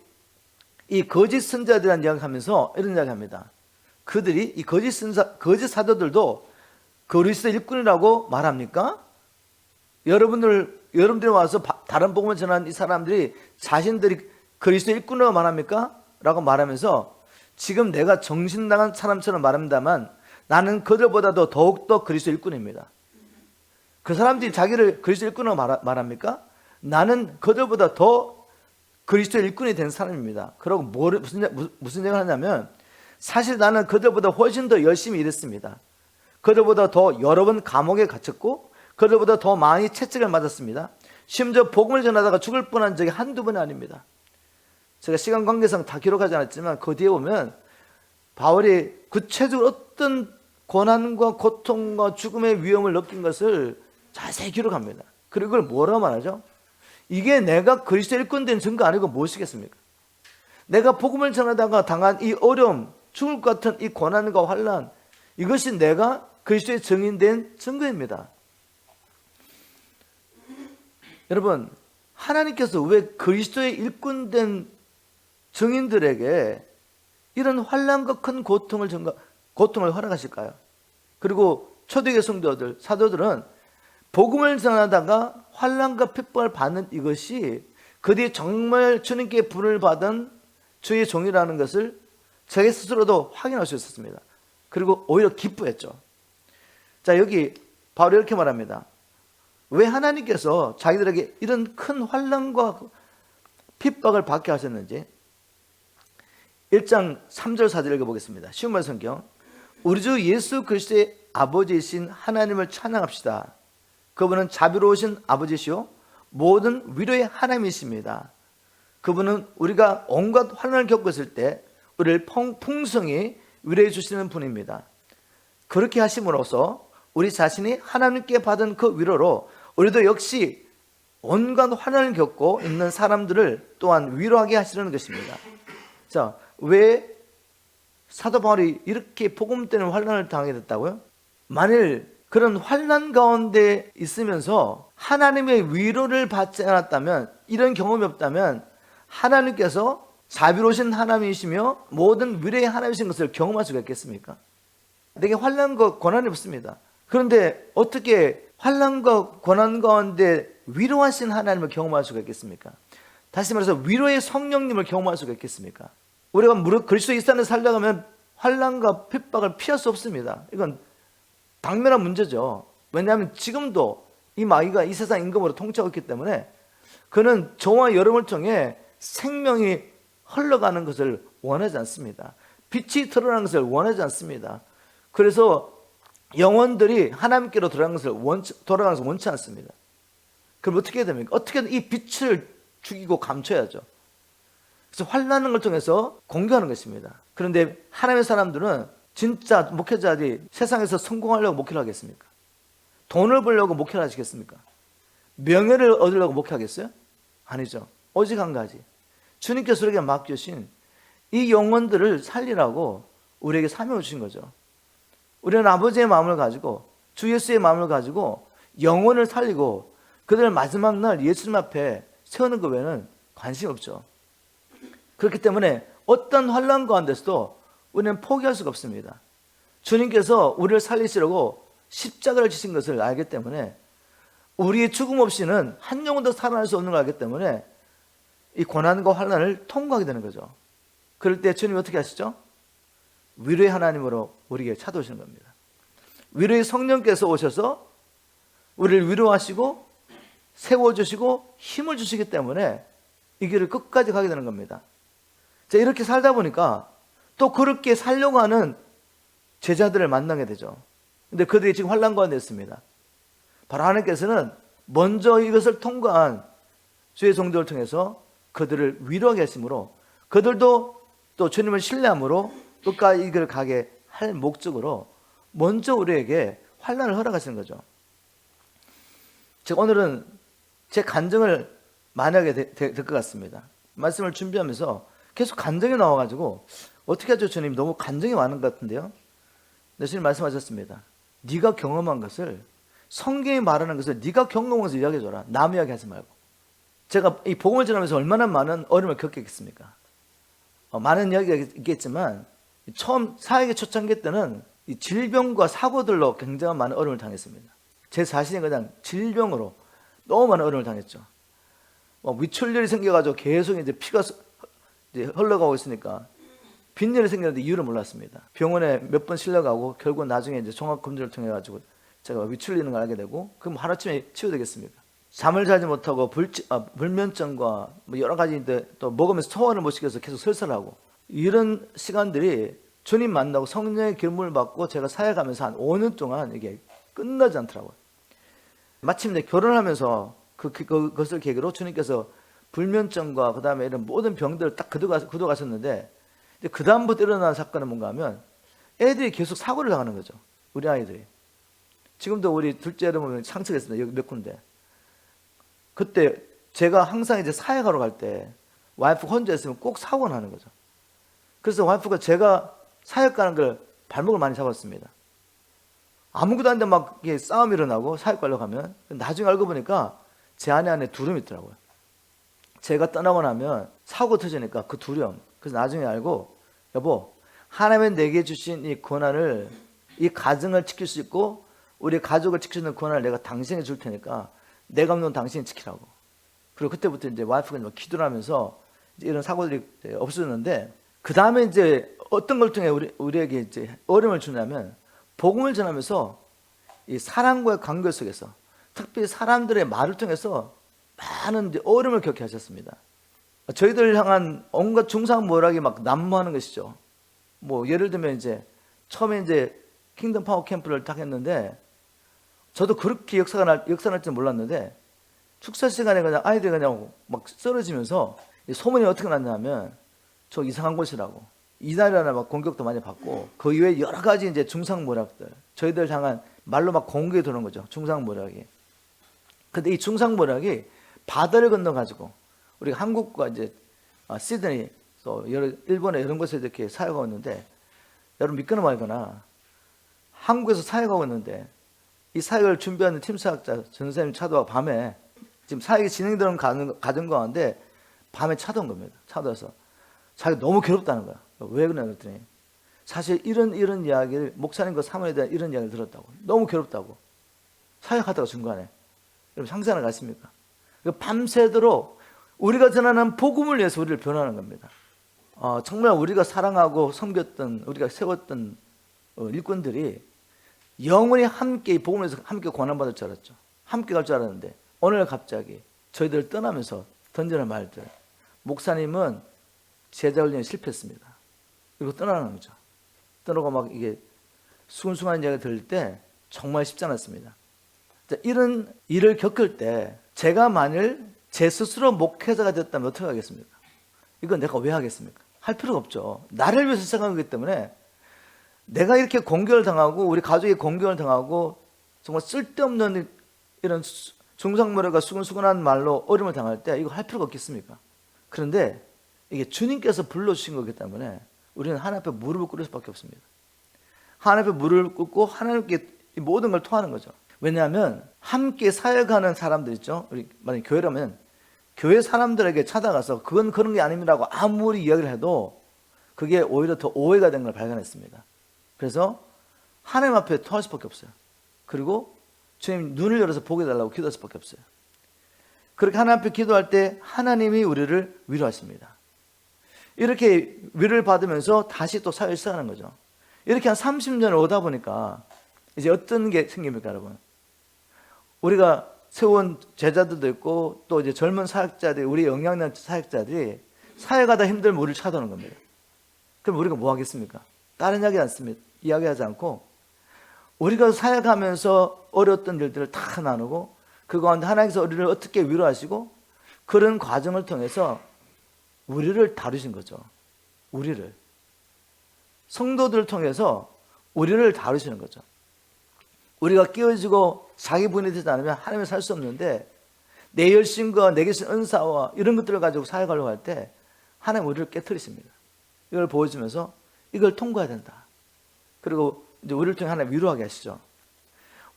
Speaker 1: 이 거짓 선자들에 대한 이야기를 하면서 이런 이야기를 합니다. 그들이 이 거짓 사도들도 그리스도 일꾼이라고 말합니까? 여러분들이 와서 다른 복음을 전하는 이 사람들이 자신들이 그리스도 일꾼이라고 말합니까? 라고 말하면서 지금 내가 정신 나간 사람처럼 말합니다만 나는 그들보다도 더욱더 그리스도 일꾼입니다. 그 사람들이 자기를 그리스도 일꾼으로 말합니까? 나는 그들보다 더 그리스도 일꾼이 된 사람입니다. 그러고 무슨 얘기를 하냐면 사실 나는 그들보다 훨씬 더 열심히 일했습니다. 그들보다 더 여러 번 감옥에 갇혔고 그들보다 더 많이 채찍을 맞았습니다. 심지어 복음을 전하다가 죽을 뻔한 적이 한두 번이 아닙니다. 제가 시간 관계상 다 기록하지 않았지만 그 뒤에 보면 바울이 구체적으로 어떤 고난과 고통과 죽음의 위험을 느낀 것을 자세히 기록합니다. 그리고 그걸 뭐라고 말하죠? 이게 내가 그리스도 일꾼 된 증거 아니고 무엇이겠습니까? 내가 복음을 전하다가 당한 이 어려움, 죽을 것 같은 이 고난과 환난, 이것이 내가 그리스도의 증인된 증거입니다. 여러분, 하나님께서 왜 그리스도의 일꾼된 증인들에게 이런 환난과 큰 고통을 허락하실까요? 그리고 초대교회 성도들, 사도들은 복음을 전하다가 환난과 핍박을 받는 이것이 그들이 정말 주님께 부름을 받은 주의 종이라는 것을 자기 스스로도 확인할 수 있었습니다. 그리고 오히려 기뻐했죠. 자, 여기 바로 이렇게 말합니다. 왜 하나님께서 자기들에게 이런 큰 환난과 핍박을 받게 하셨는지 1장 3절 4절 읽어보겠습니다. 쉬운 말 성경. 우리 주 예수 그리스도의 아버지이신 하나님을 찬양합시다. 그분은 자비로우신 아버지시요 모든 위로의 하나님이십니다. 그분은 우리가 온갖 환난을 겪었을 때 우리를 풍성히 위로해 주시는 분입니다. 그렇게 하심으로써 우리 자신이 하나님께 받은 그 위로로 우리도 역시 온갖 환난을 겪고 있는 사람들을 또한 위로하게 하시려는 것입니다. 자, 왜 사도 바울이 이렇게 복음 때문에 환난을 당하게 됐다고요? 만일 그런 환난 가운데 있으면서 하나님의 위로를 받지 않았다면, 이런 경험이 없다면 하나님께서 자비로우신 하나님이시며 모든 위로의 하나님이신 것을 경험할 수가 있겠습니까? 내게 환난과 고난이 없습니다. 그런데 어떻게 환난과 고난 가운데 위로하신 하나님을 경험할 수가 있겠습니까? 다시 말해서 위로의 성령님을 경험할 수가 있겠습니까? 우리가 무릇 그리스도의 산에 살려가면 환난과 핍박을 피할 수 없습니다. 이건 당면한 문제죠. 왜냐하면 지금도 이 마귀가 이 세상 임금으로 통치하고 있기 때문에 그는 저와 여러분을 통해 생명이 흘러가는 것을 원하지 않습니다. 빛이 드러나는 것을 원하지 않습니다. 그래서 영혼들이 하나님께로 돌아가는 것을 원치 않습니다. 그럼 어떻게 해야 됩니까? 어떻게든 이 빛을 죽이고 감춰야죠. 그래서 환난을 걸 통해서 공개하는 것입니다. 그런데 하나님의 사람들은 진짜 목회자들이 세상에서 성공하려고 목회를 하겠습니까? 돈을 벌려고 목회를 하시겠습니까? 명예를 얻으려고 목회하겠어요? 아니죠. 오직 한 가지, 주님께서 우리에게 맡겨주신 이 영혼들을 살리라고 우리에게 사명을 주신 거죠. 우리는 아버지의 마음을 가지고 주 예수의 마음을 가지고 영혼을 살리고 그들을 마지막 날 예수님 앞에 세우는 것 외에는 관심이 없죠. 그렇기 때문에 어떤 환난 가운데서도 우리는 포기할 수가 없습니다. 주님께서 우리를 살리시려고 십자가를 지신 것을 알기 때문에, 우리의 죽음 없이는 한 영혼도 살아날 수 없는 걸 알기 때문에 이 고난과 환난을 통과하게 되는 거죠. 그럴 때 주님이 어떻게 하시죠? 위로의 하나님으로 우리에게 찾아오시는 겁니다. 위로의 성령께서 오셔서 우리를 위로하시고 세워주시고 힘을 주시기 때문에 이 길을 끝까지 가게 되는 겁니다. 자, 이렇게 살다 보니까 또 그렇게 살려고 하는 제자들을 만나게 되죠. 근데 그들이 지금 환난 가운데 있습니다. 바로 하나님께서는 먼저 이것을 통과한 주의 성도를 통해서 그들을 위로하게 하심으로, 그들도 또 주님을 신뢰함으로 끝까지 이 길을 가게 할 목적으로 먼저 우리에게 환난을 허락하시는 거죠. 제가 오늘은 제 간증을 많이 하게 될 것 같습니다. 말씀을 준비하면서 계속 간증이 나와가지고 어떻게 하죠? 주님, 너무 간증이 많은 것 같은데요. 근데 주님 말씀하셨습니다. 네가 경험한 것을, 성경이 말하는 것을 네가 경험한 것을 이야기해줘라. 남 이야기하지 말고. 제가 이 복음을 전하면서 얼마나 많은 어려움을 겪겠습니까? 많은 이야기가 있겠지만 처음 사역의 초창기 때는 이 질병과 사고들로 굉장히 많은 어려움을 당했습니다. 제 자신이 그냥 질병으로 너무 많은 어려움을 당했죠. 위출혈이 생겨가지고 계속 이제 피가 이제 흘러가고 있으니까 빈혈이 생겼는데 이유를 몰랐습니다. 병원에 몇 번 실려가고 결국 나중에 이제 종합 검진을 통해 가지고 제가 위출리는 걸 알게 되고, 그럼 하루아침에 치유되겠습니까? 잠을 자지 못하고 불면증과 뭐 여러 가지인데 또 먹으면서 소화를 못 시켜서 계속 설사하고, 이런 시간들이 주님 만나고 성령의 기름을 받고 제가 사역하면서 한 5년 동안 이게 끝나지 않더라고요. 마침내 결혼하면서 그것을 계기로 주님께서 불면증과 그 다음에 이런 모든 병들을 딱 거둬가셨는데, 그 다음부터 일어난 사건은 뭔가 하면 애들이 계속 사고를 당하는 거죠. 우리 아이들이. 지금도 우리 둘째를 보면 상처가 있습니다. 여기 몇 군데. 그때 제가 항상 이제 사역하러 갈 때 와이프 혼자 있으면 꼭 사고가 나는 거죠. 그래서 와이프가 제가 사역 가는 걸 발목을 많이 잡았습니다. 아무것도 아닌데 막 싸움이 일어나고 사역 가려고 하면, 나중에 알고 보니까 제 안에 두려움이 있더라고요. 제가 떠나고 나면 사고 터지니까 그 두려움. 그래서 나중에 알고, 여보, 하나님은 내게 주신 이 고난을, 이 가정을 지킬 수 있고 우리 가족을 지키는 권한을 내가 당신에게 줄 테니까 내가 없는 당신이 지키라고. 그리고 그때부터 이제 와이프가 막 기도를 하면서 이제 이런 사고들이 없어졌는데, 그 다음에 이제 어떤 걸 통해 우리에게 이제 어려움을 주냐면, 복음을 전하면서 이 사람과의 관계 속에서 특별히 사람들의 말을 통해서 많은 이제 어려움을 겪게 하셨습니다. 저희들 향한 온갖 중상모략이 막 난무하는 것이죠. 뭐 예를 들면 이제 처음에 이제 킹덤 파워 캠프를 딱 했는데, 저도 그렇게 역사가 날 줄 몰랐는데, 축사 시간에 그냥 아이들이 그냥 막 쓰러지면서 소문이 어떻게 났냐면, 저 이상한 곳이라고, 이날이나 막 공격도 많이 받고, 그 이외에 여러 가지 이제 중상모략들, 저희들 향한 말로 막 공격이 도는 거죠. 중상모략이. 근데 이 중상모략이 바다를 건너가지고 우리가 한국과 이제 시드니, 또 일본의 이런 곳에 이렇게 사역하고 있는데, 여러분 믿거나 말거나 한국에서 사역하고 있는데, 이 사역을 준비하는 팀 사역자 전선생님 차도가 밤에, 지금 사역이 진행되는 가정 가운데 밤에 차도 온 겁니다. 차도 와서 자기가 너무 괴롭다는 거야. 왜 그러냐 그랬더니, 사실 이런 이야기를, 목사님과 사모에 대한 이런 이야기를 들었다고. 너무 괴롭다고. 사역하다가 중간에. 여러분 상상을 가십니까? 밤새도록 우리가 전하는 복음을 위해서 우리를 변화하는 겁니다. 정말 우리가 사랑하고 섬겼던, 우리가 세웠던 일꾼들이 영원히 함께 이 복음에서 함께 고난받을 줄 알았죠. 함께 갈 줄 알았는데, 오늘 갑자기 저희들을 떠나면서 던지는 말들, 목사님은 제자 훈련에 실패했습니다. 그리고 떠나는 거죠. 떠나고 막 이게 수근수근한 이야기를 들을 때 정말 쉽지 않았습니다. 이런 일을 겪을 때 제가 만일 제 스스로 목회자가 됐다면 어떻게 하겠습니까? 이건 내가 왜 하겠습니까? 할 필요가 없죠. 나를 위해서 시작한 거기 때문에, 내가 이렇게 공격을 당하고 우리 가족이 공격을 당하고 정말 쓸데없는 이런 중상모략과 수근수근한 말로 어려움을 당할 때 이거 할 필요가 없겠습니까? 그런데 이게 주님께서 불러주신 거기 때문에 우리는 하나님 앞에 무릎을 꿇을 수밖에 없습니다. 하나님 앞에 무릎을 꿇고 하나님께 이 모든 걸 토하는 거죠. 왜냐하면 함께 사역하는 사람들 있죠. 우리 만약 교회라면 교회 사람들에게 찾아가서 그건 그런 게 아닙니다라고 아무리 이야기를 해도 그게 오히려 더 오해가 된 걸 발견했습니다. 그래서 하나님 앞에 토할 수밖에 없어요. 그리고 주님 눈을 열어서 보게 해달라고 기도할 수밖에 없어요. 그렇게 하나님 앞에 기도할 때 하나님이 우리를 위로하십니다. 이렇게 위로를 받으면서 다시 또 사역을 시작하는 거죠. 이렇게 한 30년을 오다 보니까 이제 어떤 게 생깁니까, 여러분? 우리가 세운 제자들도 있고, 또 이제 젊은 사역자들이, 우리 영향력 사역자들이 사역하다 힘들면 우리를 찾아오는 겁니다. 그럼 우리가 뭐 하겠습니까? 다른 이야기하지 않고 우리가 사역하면서 어려웠던 일들을 다 나누고, 그 가운데 하나님께서 우리를 어떻게 위로하시고, 그런 과정을 통해서 우리를 다루신 거죠. 우리를. 성도들을 통해서 우리를 다루시는 거죠. 우리가 깨어지고 자기 분이 되지 않으면 하나님을 살 수 없는데, 내 열심과 내게 주신 은사와 이런 것들을 가지고 사역하려고 할 때 하나님 우리를 깨트리십니다. 이걸 보여주면서 이걸 통과해야 된다. 그리고 이제 우리를 통해 하나님 위로하게 하시죠.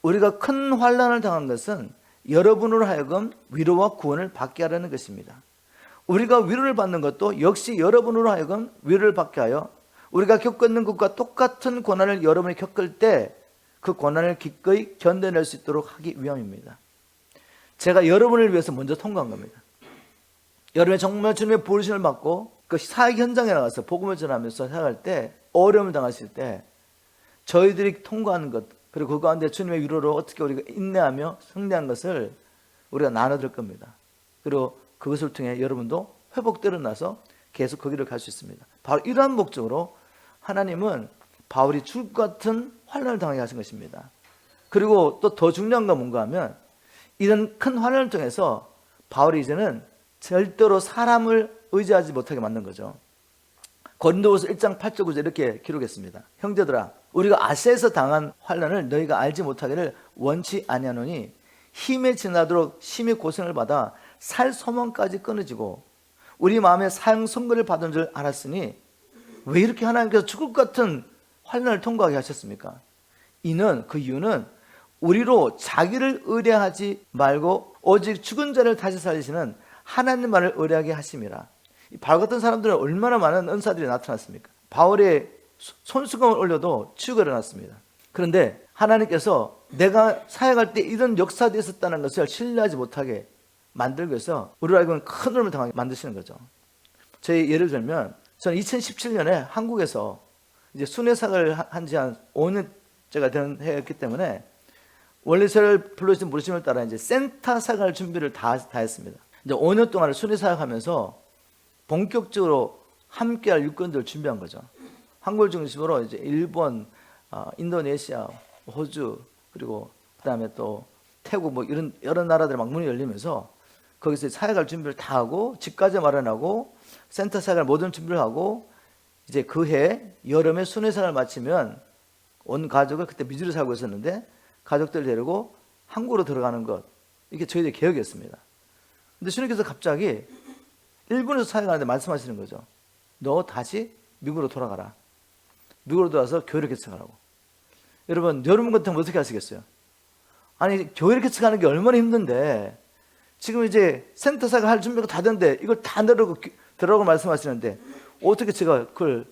Speaker 1: 우리가 큰 환난을 당한 것은 여러분으로 하여금 위로와 구원을 받게 하려는 것입니다. 우리가 위로를 받는 것도 역시 여러분으로 하여금 위로를 받게 하여, 우리가 겪는 것과 똑같은 고난을 여러분이 겪을 때 그 고난을 기꺼이 견뎌낼 수 있도록 하기 위함입니다. 제가 여러분을 위해서 먼저 통과한 겁니다. 여러분이 정말 주님의 부르심을 받고 그 사역 현장에 나가서 복음을 전하면서 사역할 때, 어려움을 당하실 때 저희들이 통과하는 것, 그리고 그 가운데 주님의 위로로 어떻게 우리가 인내하며 승리한 것을 우리가 나눠드릴 겁니다. 그리고 그것을 통해 여러분도 회복되어 나서 계속 그 길을 갈 수 있습니다. 바로 이러한 목적으로 하나님은 바울이 죽을 것 같은 환난을 당하게 하신 것입니다. 그리고 또 더 중요한 건 뭔가 하면, 이런 큰 환난을 통해서 바울이 이제는 절대로 사람을 의지하지 못하게 만든 거죠. 고린도후서 1장 8절 9절 이렇게 기록했습니다. 형제들아, 우리가 아시아에서 당한 환난을 너희가 알지 못하기를 원치 아니하노니, 힘에 지나도록 심히 고생을 받아 살 소망까지 끊어지고 우리 마음에 사형 선고를 받은 줄 알았으니, 왜 이렇게 하나님께서 죽을 것 같은 환난을 통과하게 하셨습니까? 그 이유는 우리로 자기를 의뢰하지 말고 오직 죽은 자를 다시 살리시는 하나님만을 의뢰하게 하심이라. 바울 같은 사람들은 얼마나 많은 은사들이 나타났습니까? 바울의 손수건을 올려도 치유가 일어났습니다. 그런데 하나님께서 내가 사역할 때 이런 역사도 있었다는 것을 신뢰하지 못하게 만들기 위해서 우리를 알고 있는 큰 어려움을 당하게 만드시는 거죠. 저희 예를 들면 저는 2017년에 한국에서 이제 순회사를 한 지 한 5년째가 된 해였기 때문에 원래 저를 불러주신 부르심을 따라 이제 센터 사역할 준비를 다 했습니다. 이제 5년 동안 순회 사역하면서 본격적으로 함께할 일꾼들을 준비한 거죠. 한국을 중심으로 이제 일본, 인도네시아, 호주, 그리고 그다음에 또 태국 뭐 이런 여러 나라들 막 문이 열리면서 거기서 사역할 준비를 다 하고 집까지 마련하고 센터 사역할 모든 준비를 하고 이제 그 해 여름에 순회 사역을 마치면 온 가족을 그때 미주리 살고 있었는데 가족들 데리고 한국으로 들어가는 것, 이게 저희들의 계획이었습니다. 근데 주님께서 갑자기 일본에서 사역하는데 말씀하시는 거죠. 너 다시 미국으로 돌아가라. 미국으로 돌아와서 교회를 개척하라고. 여러분 같으면 어떻게 하시겠어요? 아니 교회를 개척하는 게 얼마나 힘든데 지금 이제 센터 사역을 할 준비가 다 됐는데 이걸 다 들어라고 말씀하시는데 어떻게 제가 그걸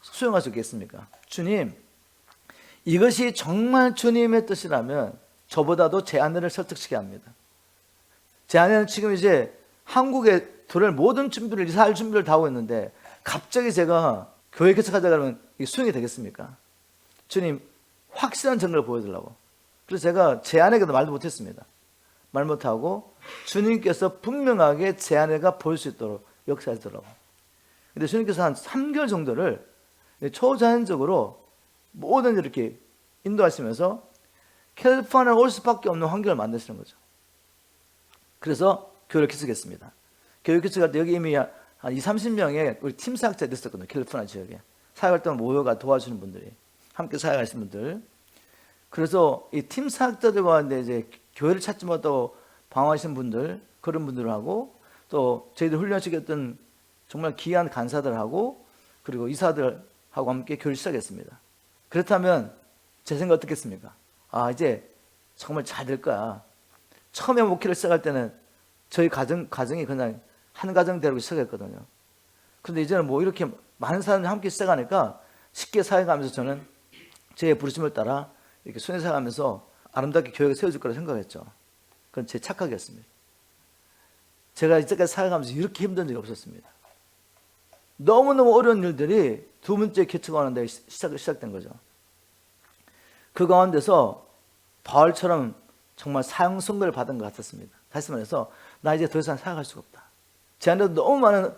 Speaker 1: 수용할 수 있겠습니까? 주님, 이것이 정말 주님의 뜻이라면 저보다도 제 아내를 설득시켜야 합니다. 제 아내는 지금 이제 한국에 들어올 모든 준비를, 이사할 준비를 다 하고 있는데 갑자기 제가 교회 개척하자 그러면 이게 수용이 되겠습니까? 주님, 확실한 증거를 보여주려고. 그래서 제가 제 아내에게도 말도 못했습니다. 말 못하고 주님께서 분명하게 제 아내가 볼 수 있도록 역사하시더라고. 근데 주님께서 한 3개월 정도를 초자연적으로 모든 이렇게 인도하시면서 캘리포니아에 올 수밖에 없는 환경을 만드시는 거죠. 그래서 교회를 개척했습니다. 교회 개척할 때 여기 이미 한 20-30명의 우리 팀 사역자들이 있었거든요. 캘리포니아 지역에. 사역할 때 모여가 도와주는 분들이. 함께 사역하시는 분들. 그래서 이 팀 사역자들과 이제 교회를 찾지 못하고 방황하시는 분들, 그런 분들하고 또 저희들 훈련시켰던 정말 귀한 간사들하고 그리고 이사들하고 함께 교회를 시작했습니다. 그렇다면 제 생각 어떻겠습니까? 아, 이제 정말 잘 될 거야. 처음에 목회를 시작할 때는 저희 가정이 그냥 한 가정 데리고 시작했거든요. 그런데 이제는 뭐 이렇게 많은 사람들이 함께 시작하니까 쉽게 사역하면서 저는 제 부르심을 따라 이렇게 순회 사역하면서 아름답게 교회가 세워질 거라 생각했죠. 그건 제 착각이었습니다. 제가 이때까지 사역하면서 이렇게 힘든 적이 없었습니다. 너무너무 어려운 일들이 두 번째 개척하는 데 시작된 거죠. 그 가운데서 바울처럼 정말 사형 선고를 받은 것 같았습니다. 다시 말해서 나 이제 더 이상 사역할 수가 없다. 제 안에도 너무 많은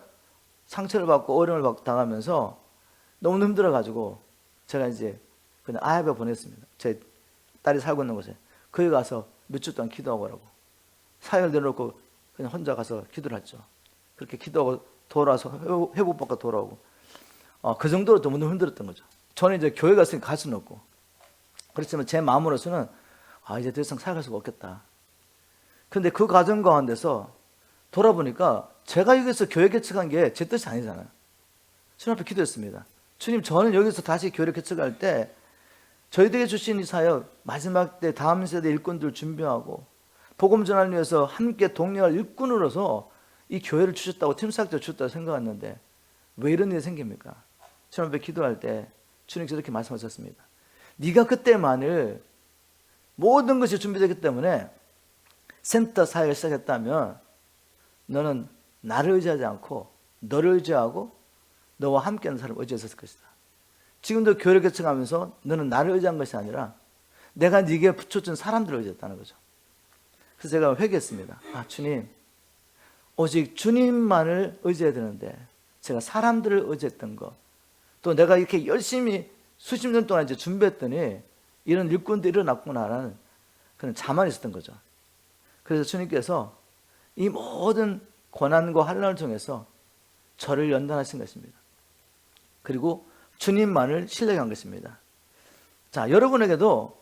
Speaker 1: 상처를 받고 어려움을 받고 당하면서 너무 힘들어가지고 제가 이제 그냥 아합에 보냈습니다. 제 딸이 살고 있는 곳에. 거기 가서 몇 주 동안 기도하고 오라고. 사역을 내려놓고 그냥 혼자 가서 기도를 했죠. 그렇게 기도하고 돌아와서 회복받고 돌아오고. 그 정도로 너무 힘들었던 거죠. 저는 이제 교회 갔으니까 갈 수는 없고. 그렇지만 제 마음으로서는 이제 더 이상 사역할 수가 없겠다. 그런데 그 과정 가운데서 돌아보니까 제가 여기서 교회 개척한 게 제 뜻이 아니잖아요. 주님 앞에 기도했습니다. 주님, 저는 여기서 다시 교회를 개척할 때 저희들에게 주신 이 사역, 마지막 때 다음 세대 일꾼들 준비하고 복음 전환을 위해서 함께 동행할 일꾼으로서 이 교회를 주셨다고, 팀사역자를 주셨다고 생각했는데 왜 이런 일이 생깁니까? 주님 앞에 기도할 때 주님께서 이렇게 말씀하셨습니다. 네가 그때만을 모든 것이 준비되기 때문에 센터 사역을 시작했다면 너는 나를 의지하지 않고 너를 의지하고 너와 함께하는 사람을 의지했을 것이다. 지금도 교회를 개척하면서 너는 나를 의지한 것이 아니라 내가 네게 붙여준 사람들을 의지했다는 거죠. 그래서 제가 회개했습니다. 주님, 오직 주님만을 의지해야 되는데 제가 사람들을 의지했던 것, 또 내가 이렇게 열심히 수십 년 동안 이제 준비했더니 이런 일꾼들이 일어났구나라는 그런 자만이 있었던 거죠. 그래서 주님께서 이 모든 고난과 환난을 통해서 저를 연단하신 것입니다. 그리고 주님만을 신뢰한 것입니다. 자, 여러분에게도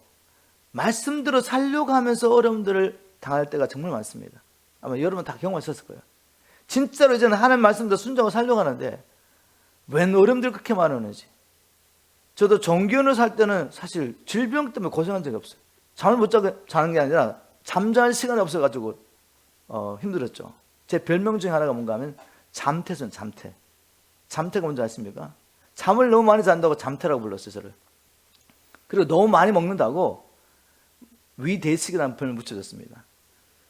Speaker 1: 말씀대로 살려고 하면서 어려움들을 당할 때가 정말 많습니다. 아마 여러분 다 경험하셨을 거예요. 진짜로 이제는 하나님 말씀대로 순종하고 살려고 하는데 웬 어려움들이 그렇게 많았는지. 저도 종교인으로 살 때는 사실 질병 때문에 고생한 적이 없어요. 잠을 못 자고 자는 게 아니라 잠잘 시간이 없어가지고 힘들었죠. 제 별명 중에 하나가 뭔가 하면 잠태선, 잠태. 잠태가 뭔지 아십니까? 잠을 너무 많이 잔다고 잠태라고 불렀어요, 저를. 그리고 너무 많이 먹는다고 위대식이라는 표현을 붙여줬습니다.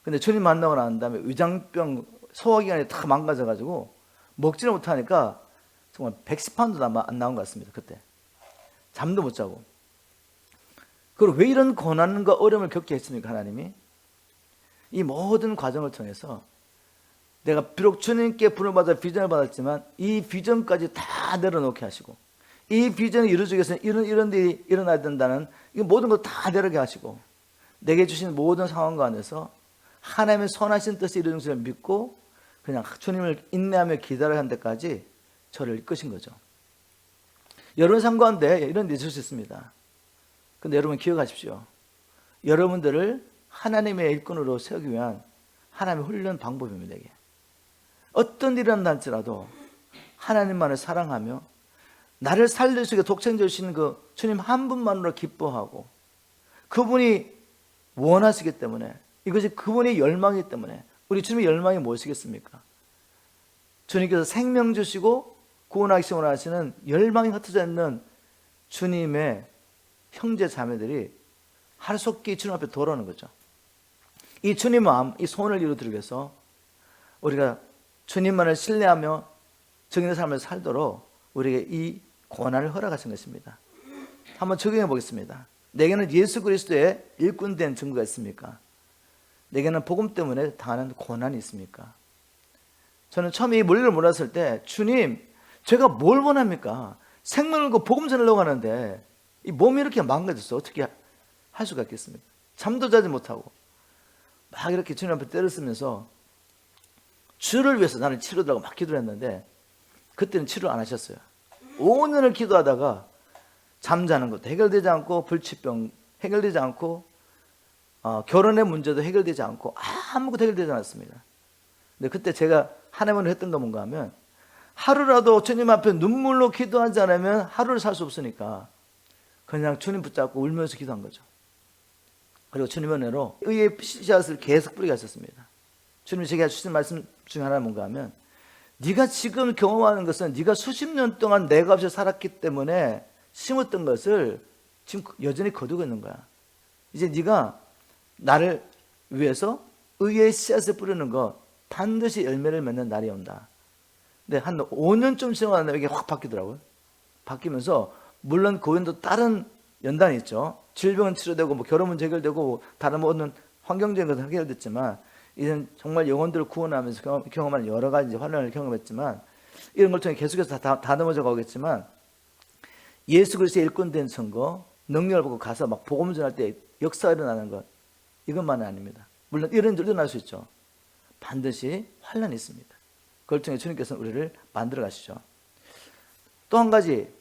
Speaker 1: 근데 주님 만나고 난 다음에 위장병 소화기관이 다 망가져가지고 먹지를 못하니까 정말 110파운드도 안 나온 것 같습니다. 그때 잠도 못 자고. 그리고 왜 이런 고난과 어려움을 겪게 했습니까? 하나님이 이 모든 과정을 통해서 내가 비록 주님께 부름받아 비전을 받았지만 이 비전까지 다 내려놓게 하시고, 이 비전을 이루기 위해서는 이런 일이 일어나야 된다는 이 모든 걸 다 내려게 하시고, 내게 주신 모든 상황 가운데서 하나님의 선하신 뜻이 이루어진 것을 믿고 그냥 주님을 인내하며 기다려야 한 데까지 저를 이끄신 거죠. 여러분 삶 가운데 이런 일이 있을 수 있습니다. 근데 여러분 기억하십시오. 여러분들을 하나님의 일꾼으로 세우기 위한 하나님의 훈련 방법입니다. 이게 어떤 일이 일어날지라도 하나님만을 사랑하며 나를 살려주시고 독생자 주시는 그 주님 한 분만으로 기뻐하고, 그분이 원하시기 때문에, 이것이 그분의 열망이기 때문에. 우리 주님의 열망이 무엇이겠습니까? 주님께서 생명 주시고 구원하기 원하시는 열망이 흩어져 있는 주님의 형제 자매들이 하루속히 주님 앞에 돌아오는 거죠. 이 주님 마음, 이 소원을 이루도록 해서 우리가 주님만을 신뢰하며 정인의 삶을 살도록 우리에게 이 고난을 허락하신 것입니다. 한번 적용해 보겠습니다. 내게는 예수 그리스도의 일꾼된 증거가 있습니까? 내게는 복음 때문에 당하는 고난이 있습니까? 저는 처음에 이 원리를 몰랐을 때, 주님, 제가 뭘 원합니까? 생명을 그 복음 전하려고 하는데 이 몸이 이렇게 망가졌어. 어떻게 할 수가 있겠습니까? 잠도 자지 못하고 막 이렇게 주님 앞에 때를 쓰면서 주를 위해서 나는 치료하라고 막 기도를 했는데, 그때는 치료 안 하셨어요. 5년을 기도하다가 잠자는 것도 해결되지 않고, 불치병 해결되지 않고, 결혼의 문제도 해결되지 않고, 아무것도 해결되지 않았습니다. 근데 그때 제가 하나님을 했던 건 뭔가 하면, 하루라도 주님 앞에 눈물로 기도하지 않으면 하루를 살 수 없으니까 그냥 주님 붙잡고 울면서 기도한 거죠. 그리고 주님의 은혜로 의의 씨앗을 계속 뿌리게 하셨습니다. 주님이 제게 주신 말씀 중에 하나는 뭔가 하면, 네가 지금 경험하는 것은 네가 수십 년 동안 내가 없이 살았기 때문에 심었던 것을 지금 여전히 거두고 있는 거야. 이제 네가 나를 위해서 의의 씨앗을 뿌리는 거 반드시 열매를 맺는 날이 온다. 근데 한 5년쯤 지나면 이게 확 바뀌더라고요. 바뀌면서 물론 고인도 다른 연단이 있죠. 질병은 치료되고 뭐 결혼 문제 해결되고 다른 모든 환경적인 것은 해결됐지만, 이젠 정말 영혼들을 구원하면서 경험하는 여러 가지 환란을 경험했지만, 이런 걸 통해 계속해서 다 넘어져 가겠지만, 예수 그리스도의 일꾼된 선거, 능력을 보고 가서 막 복음 전할 때 역사가 일어나는 것, 이것만은 아닙니다. 물론 이런 일도 일어날 수 있죠. 반드시 환란이 있습니다. 그걸 통해 주님께서는 우리를 만들어 가시죠. 또 한 가지,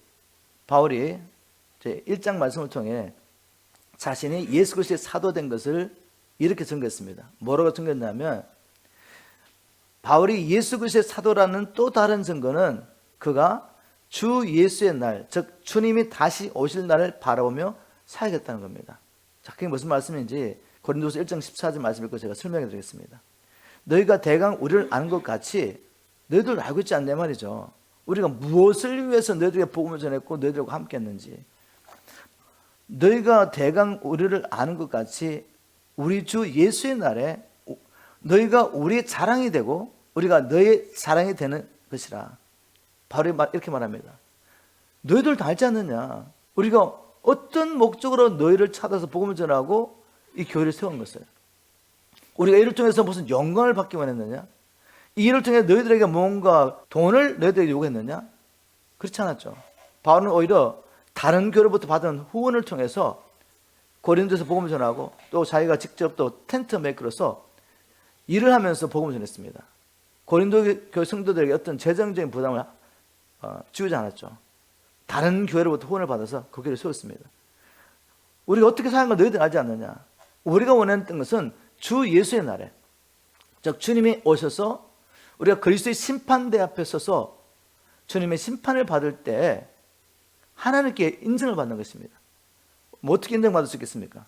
Speaker 1: 바울이 제 1장 말씀을 통해 자신이 예수 그리스도의 사도된 것을 이렇게 증거했습니다. 뭐라고 증거했냐면, 바울이 예수 그리스도의 사도라는 또 다른 증거는 그가 주 예수의 날, 즉 주님이 다시 오실 날을 바라보며 살겠다는 겁니다. 자, 그게 무슨 말씀인지 고린도서 1장 14절 말씀 읽고 제가 설명해 드리겠습니다. 너희가 대강 우리를 아는 것 같이 너희들 알고 있지 않냐 말이죠. 우리가 무엇을 위해서 너희들에게 복음을 전했고 너희들과 함께 했는지. 너희가 대강 우리를 아는 것 같이 우리 주 예수의 날에 너희가 우리의 자랑이 되고 우리가 너희의 자랑이 되는 것이라. 바울이 이렇게 말합니다. 너희들도 알지 않느냐? 우리가 어떤 목적으로 너희를 찾아서 복음을 전하고 이 교회를 세운 것을. 우리가 이를 통해서 무슨 영광을 받기만 했느냐? 이 일을 통해 너희들에게 뭔가 돈을 너희들에게 요구했느냐? 그렇지 않았죠. 바울은 오히려 다른 교회로부터 받은 후원을 통해서 고린도에서 복음을 전하고, 또 자기가 직접 또 텐트 메이커로서 일을 하면서 복음을 전했습니다. 고린도 교회 성도들에게 어떤 재정적인 부담을 지우지 않았죠. 다른 교회로부터 후원을 받아서 그 교회를 세웠습니다. 우리가 어떻게 사는 걸 너희들 알지 않느냐? 우리가 원했던 것은 주 예수의 날에, 즉 주님이 오셔서 우리가 그리스도의 심판대 앞에 서서 주님의 심판을 받을 때 하나님께 인정을 받는 것입니다. 뭐 어떻게 인정받을 수 있겠습니까?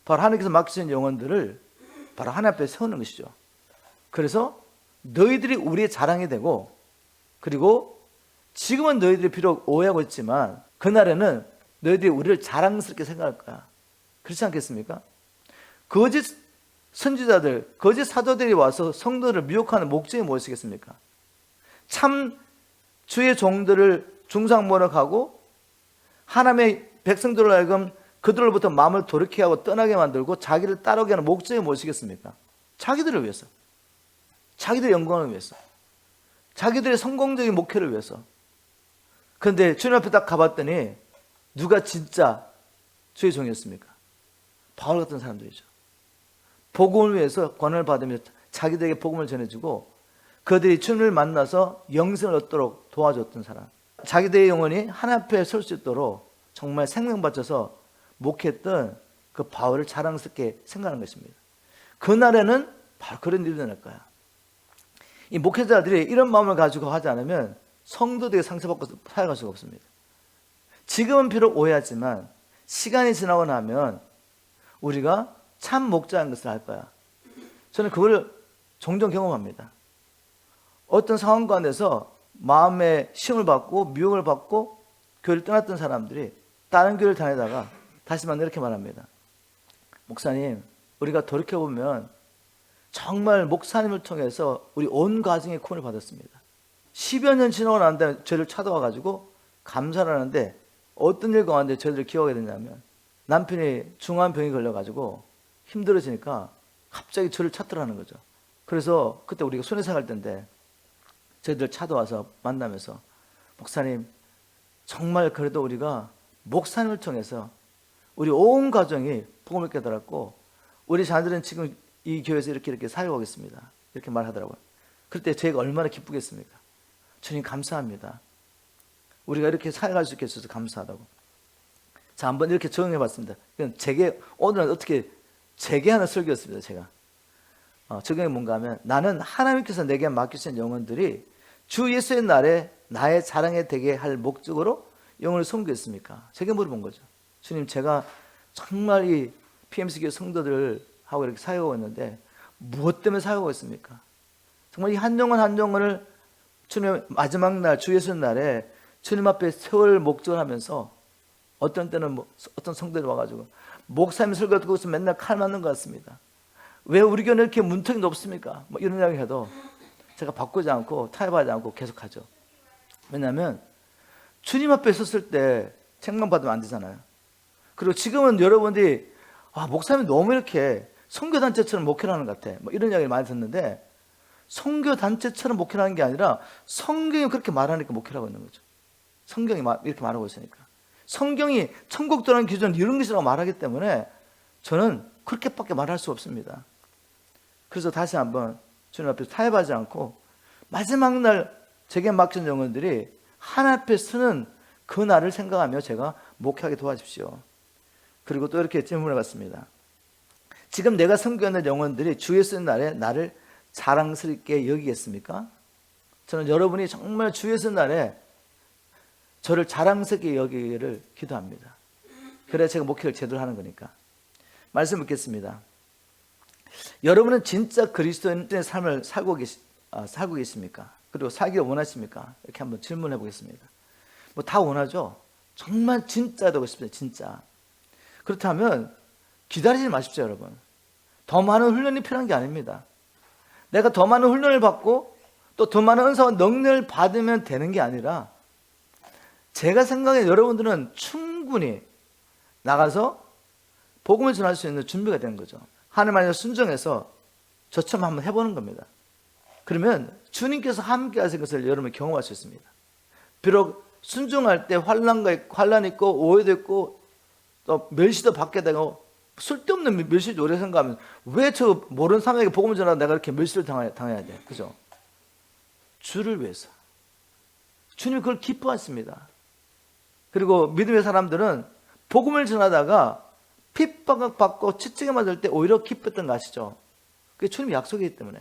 Speaker 1: 바로 하나님께서 맡기신 영혼들을 바로 하나님 앞에 세우는 것이죠. 그래서 너희들이 우리의 자랑이 되고, 그리고 지금은 너희들이 비록 오해하고 있지만 그날에는 너희들이 우리를 자랑스럽게 생각할 거야. 그렇지 않겠습니까? 거짓 선지자들, 거짓 사도들이 와서 성도를 미혹하는 목적이 무엇이겠습니까? 참 주의 종들을 중상모략하고 하나님의 백성들로 하여금 그들로부터 마음을 돌이키게 하고 떠나게 만들고 자기를 따르게 하는 목적이 무엇이겠습니까? 자기들을 위해서, 자기들의 영광을 위해서, 자기들의 성공적인 목표를 위해서. 그런데 주님 앞에 딱 가봤더니 누가 진짜 주의 종이었습니까? 바울 같은 사람들이죠. 복음을 위해서 권한을 받으며 자기들에게 복음을 전해주고 그들이 주님을 만나서 영생을 얻도록 도와줬던 사람, 자기들의 영혼이 하나님 앞에 설 수 있도록 정말 생명 바쳐서 목했던 그 바울을 자랑스럽게 생각하는 것입니다. 그날에는 바로 그런 일이 일어날 거야. 이 목회자들이 이런 마음을 가지고 하지 않으면 성도들에게 상처받고 살아갈 수가 없습니다. 지금은 비록 오해하지만 시간이 지나고 나면 우리가 참 목자인 것을 알 거야. 저는 그걸 종종 경험합니다. 어떤 상황 가운데서 마음의 시험을 받고 미혹을 받고 교회를 떠났던 사람들이 다른 교회를 다니다가 다시 만나 이렇게 말합니다. 목사님, 우리가 돌이켜보면 정말 목사님을 통해서 우리 온 가정의 구원을 받았습니다. 10여 년 지나고 난 다음에 저를 찾아와가지고 감사를 하는데 어떤 일 가운데 저희를 기억하게 됐냐면 남편이 중한 병이 걸려가지고 힘들어지니까 갑자기 저를 찾더라는 거죠. 그래서 그때 우리가 순회사 갈 때인데 저희들 찾아와서 만나면서 목사님, 정말 그래도 우리가 목사님을 통해서 우리 온 가정이 복음을 깨달았고 우리 자녀들은 지금 이 교회에서 이렇게 사역하고 있습니다. 이렇게 말하더라고요. 그때 저희가 얼마나 기쁘겠습니까? 주님 감사합니다. 우리가 이렇게 사역할 수 있게 해주셔서 감사하다고. 자, 한번 이렇게 적용해 봤습니다. 오늘은 어떻게 재개하는 설교였습니다. 제가 적용이 뭔가 하면 나는 하나님께서 내게 맡기신 영혼들이 주 예수의 날에 나의 자랑이 되게 할 목적으로 영혼을 섬기겠습니까? 제게 물어본 거죠. 주님, 제가 정말 이 PMC 교회 성도들하고 이렇게 사역하고 있는데 무엇 때문에 사역하고 있습니까? 정말 이 한 영혼 한 영혼을 주님 마지막 날 주 예수의 날에 주님 앞에 세월 목적을 하면서 어떤 때는 어떤 성도들이 와가지고 목사님 설교 듣고 있으면 맨날 칼 맞는 것 같습니다. 왜 우리 교회는 이렇게 문턱이 높습니까? 이런 이야기 해도 제가 바꾸지 않고 타협하지 않고 계속하죠. 왜냐하면 주님 앞에 섰을 때 책망받으면 안 되잖아요. 그리고 지금은 여러분들이 목사님이 너무 이렇게 선교단체처럼 목회를 하는 것 같아, 이런 이야기를 많이 듣는데 선교단체처럼 목회를 하는 게 아니라 성경이 그렇게 말하니까 목회를 하고 있는 거죠. 성경이 이렇게 말하고 있으니까. 성경이 천국 들어가는 기준 이런 것이라고 말하기 때문에 저는 그렇게밖에 말할 수 없습니다. 그래서 다시 한번 주님 앞에서 타협하지 않고 마지막 날 제게 맡긴 영혼들이 하나님 앞에 서는 그 날을 생각하며 제가 목회하게 도와주십시오. 그리고 또 이렇게 질문해 봤습니다. 지금 내가 섬기는 영혼들이 주에 쓰는 날에 나를 자랑스럽게 여기겠습니까? 저는 여러분이 정말 주에 쓰는 날에 저를 자랑스럽게 여기기를 기도합니다. 그래야 제가 목회를 제대로 하는 거니까. 말씀 묻겠습니다. 여러분은 진짜 그리스도인의 삶을 살고 계십니까? 그리고 살기를 원하십니까? 이렇게 한번 질문해 보겠습니다. 다 원하죠? 정말 진짜 되고 싶습니다. 진짜. 그렇다면 기다리지 마십시오, 여러분. 더 많은 훈련이 필요한 게 아닙니다. 내가 더 많은 훈련을 받고 또 더 많은 은사와 능력을 받으면 되는 게 아니라 제가 생각에 여러분들은 충분히 나가서 복음을 전할 수 있는 준비가 되는 거죠. 하나님 안에 순종해서 저처럼 한번 해보는 겁니다. 그러면 주님께서 함께 하신 것을 여러분이 경험할 수 있습니다. 비록 순종할 때 환난 있고 오해도 있고 또 멸시도 받게 되고 쓸데없는 멸시를 오래 생각하면 왜 저 모르는 사람에게 복음을 전하다 내가 이렇게 멸시를 당해야 돼? 그죠? 주를 위해서. 주님이 그걸 기뻐하십니다. 그리고 믿음의 사람들은 복음을 전하다가 핍박받고 채찍에 맞을 때 오히려 기뻤던 거 아시죠? 그게 주님의 약속이기 때문에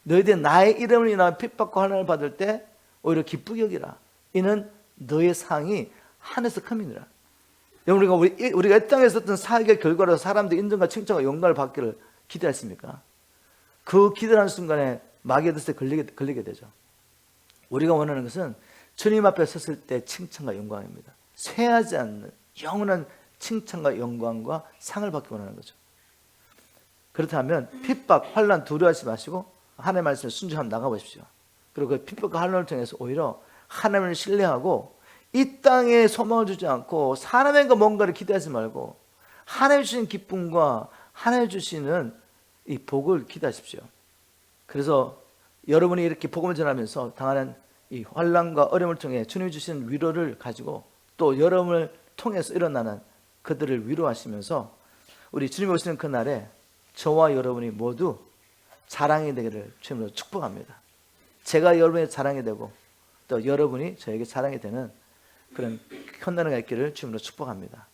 Speaker 1: 너희들 나의 이름을 인하여 핍박과 환난을 받을 때 오히려 기쁘게 여기라. 이는 너의 상이 하늘에서 큼이니라. 우리가 이 땅에서 어떤 사역의 결과로 사람들의 인정과 칭찬과 영광을 받기를 기대했습니까? 그 기대하는 순간에 마귀의 뜻에 걸리게 되죠. 우리가 원하는 것은 주님 앞에 섰을 때 칭찬과 영광입니다. 쇠하지 않는 영원한 칭찬과 영광과 상을 받기 원하는 거죠. 그렇다면 핍박, 환난 두려워하지 마시고 하나님의 말씀에 순종하며 나가보십시오. 그리고 그 핍박과 환난을 통해서 오히려 하나님을 신뢰하고 이 땅에 소망을 주지 않고 사람의 뭔가를 기대하지 말고 하나님 주신 기쁨과 하나님 주시는 이 복을 기대하십시오. 그래서 여러분이 이렇게 복음을 전하면서 당하는 이 환난과 어려움을 통해 주님이 주신 위로를 가지고 또 여러분을 통해서 일어나는 그들을 위로하시면서 우리 주님이 오시는 그날에 저와 여러분이 모두 자랑이 되기를 주님으로 축복합니다. 제가 여러분의 자랑이 되고 또 여러분이 저에게 자랑이 되는 그런 현난회가 있기를 주님으로 축복합니다.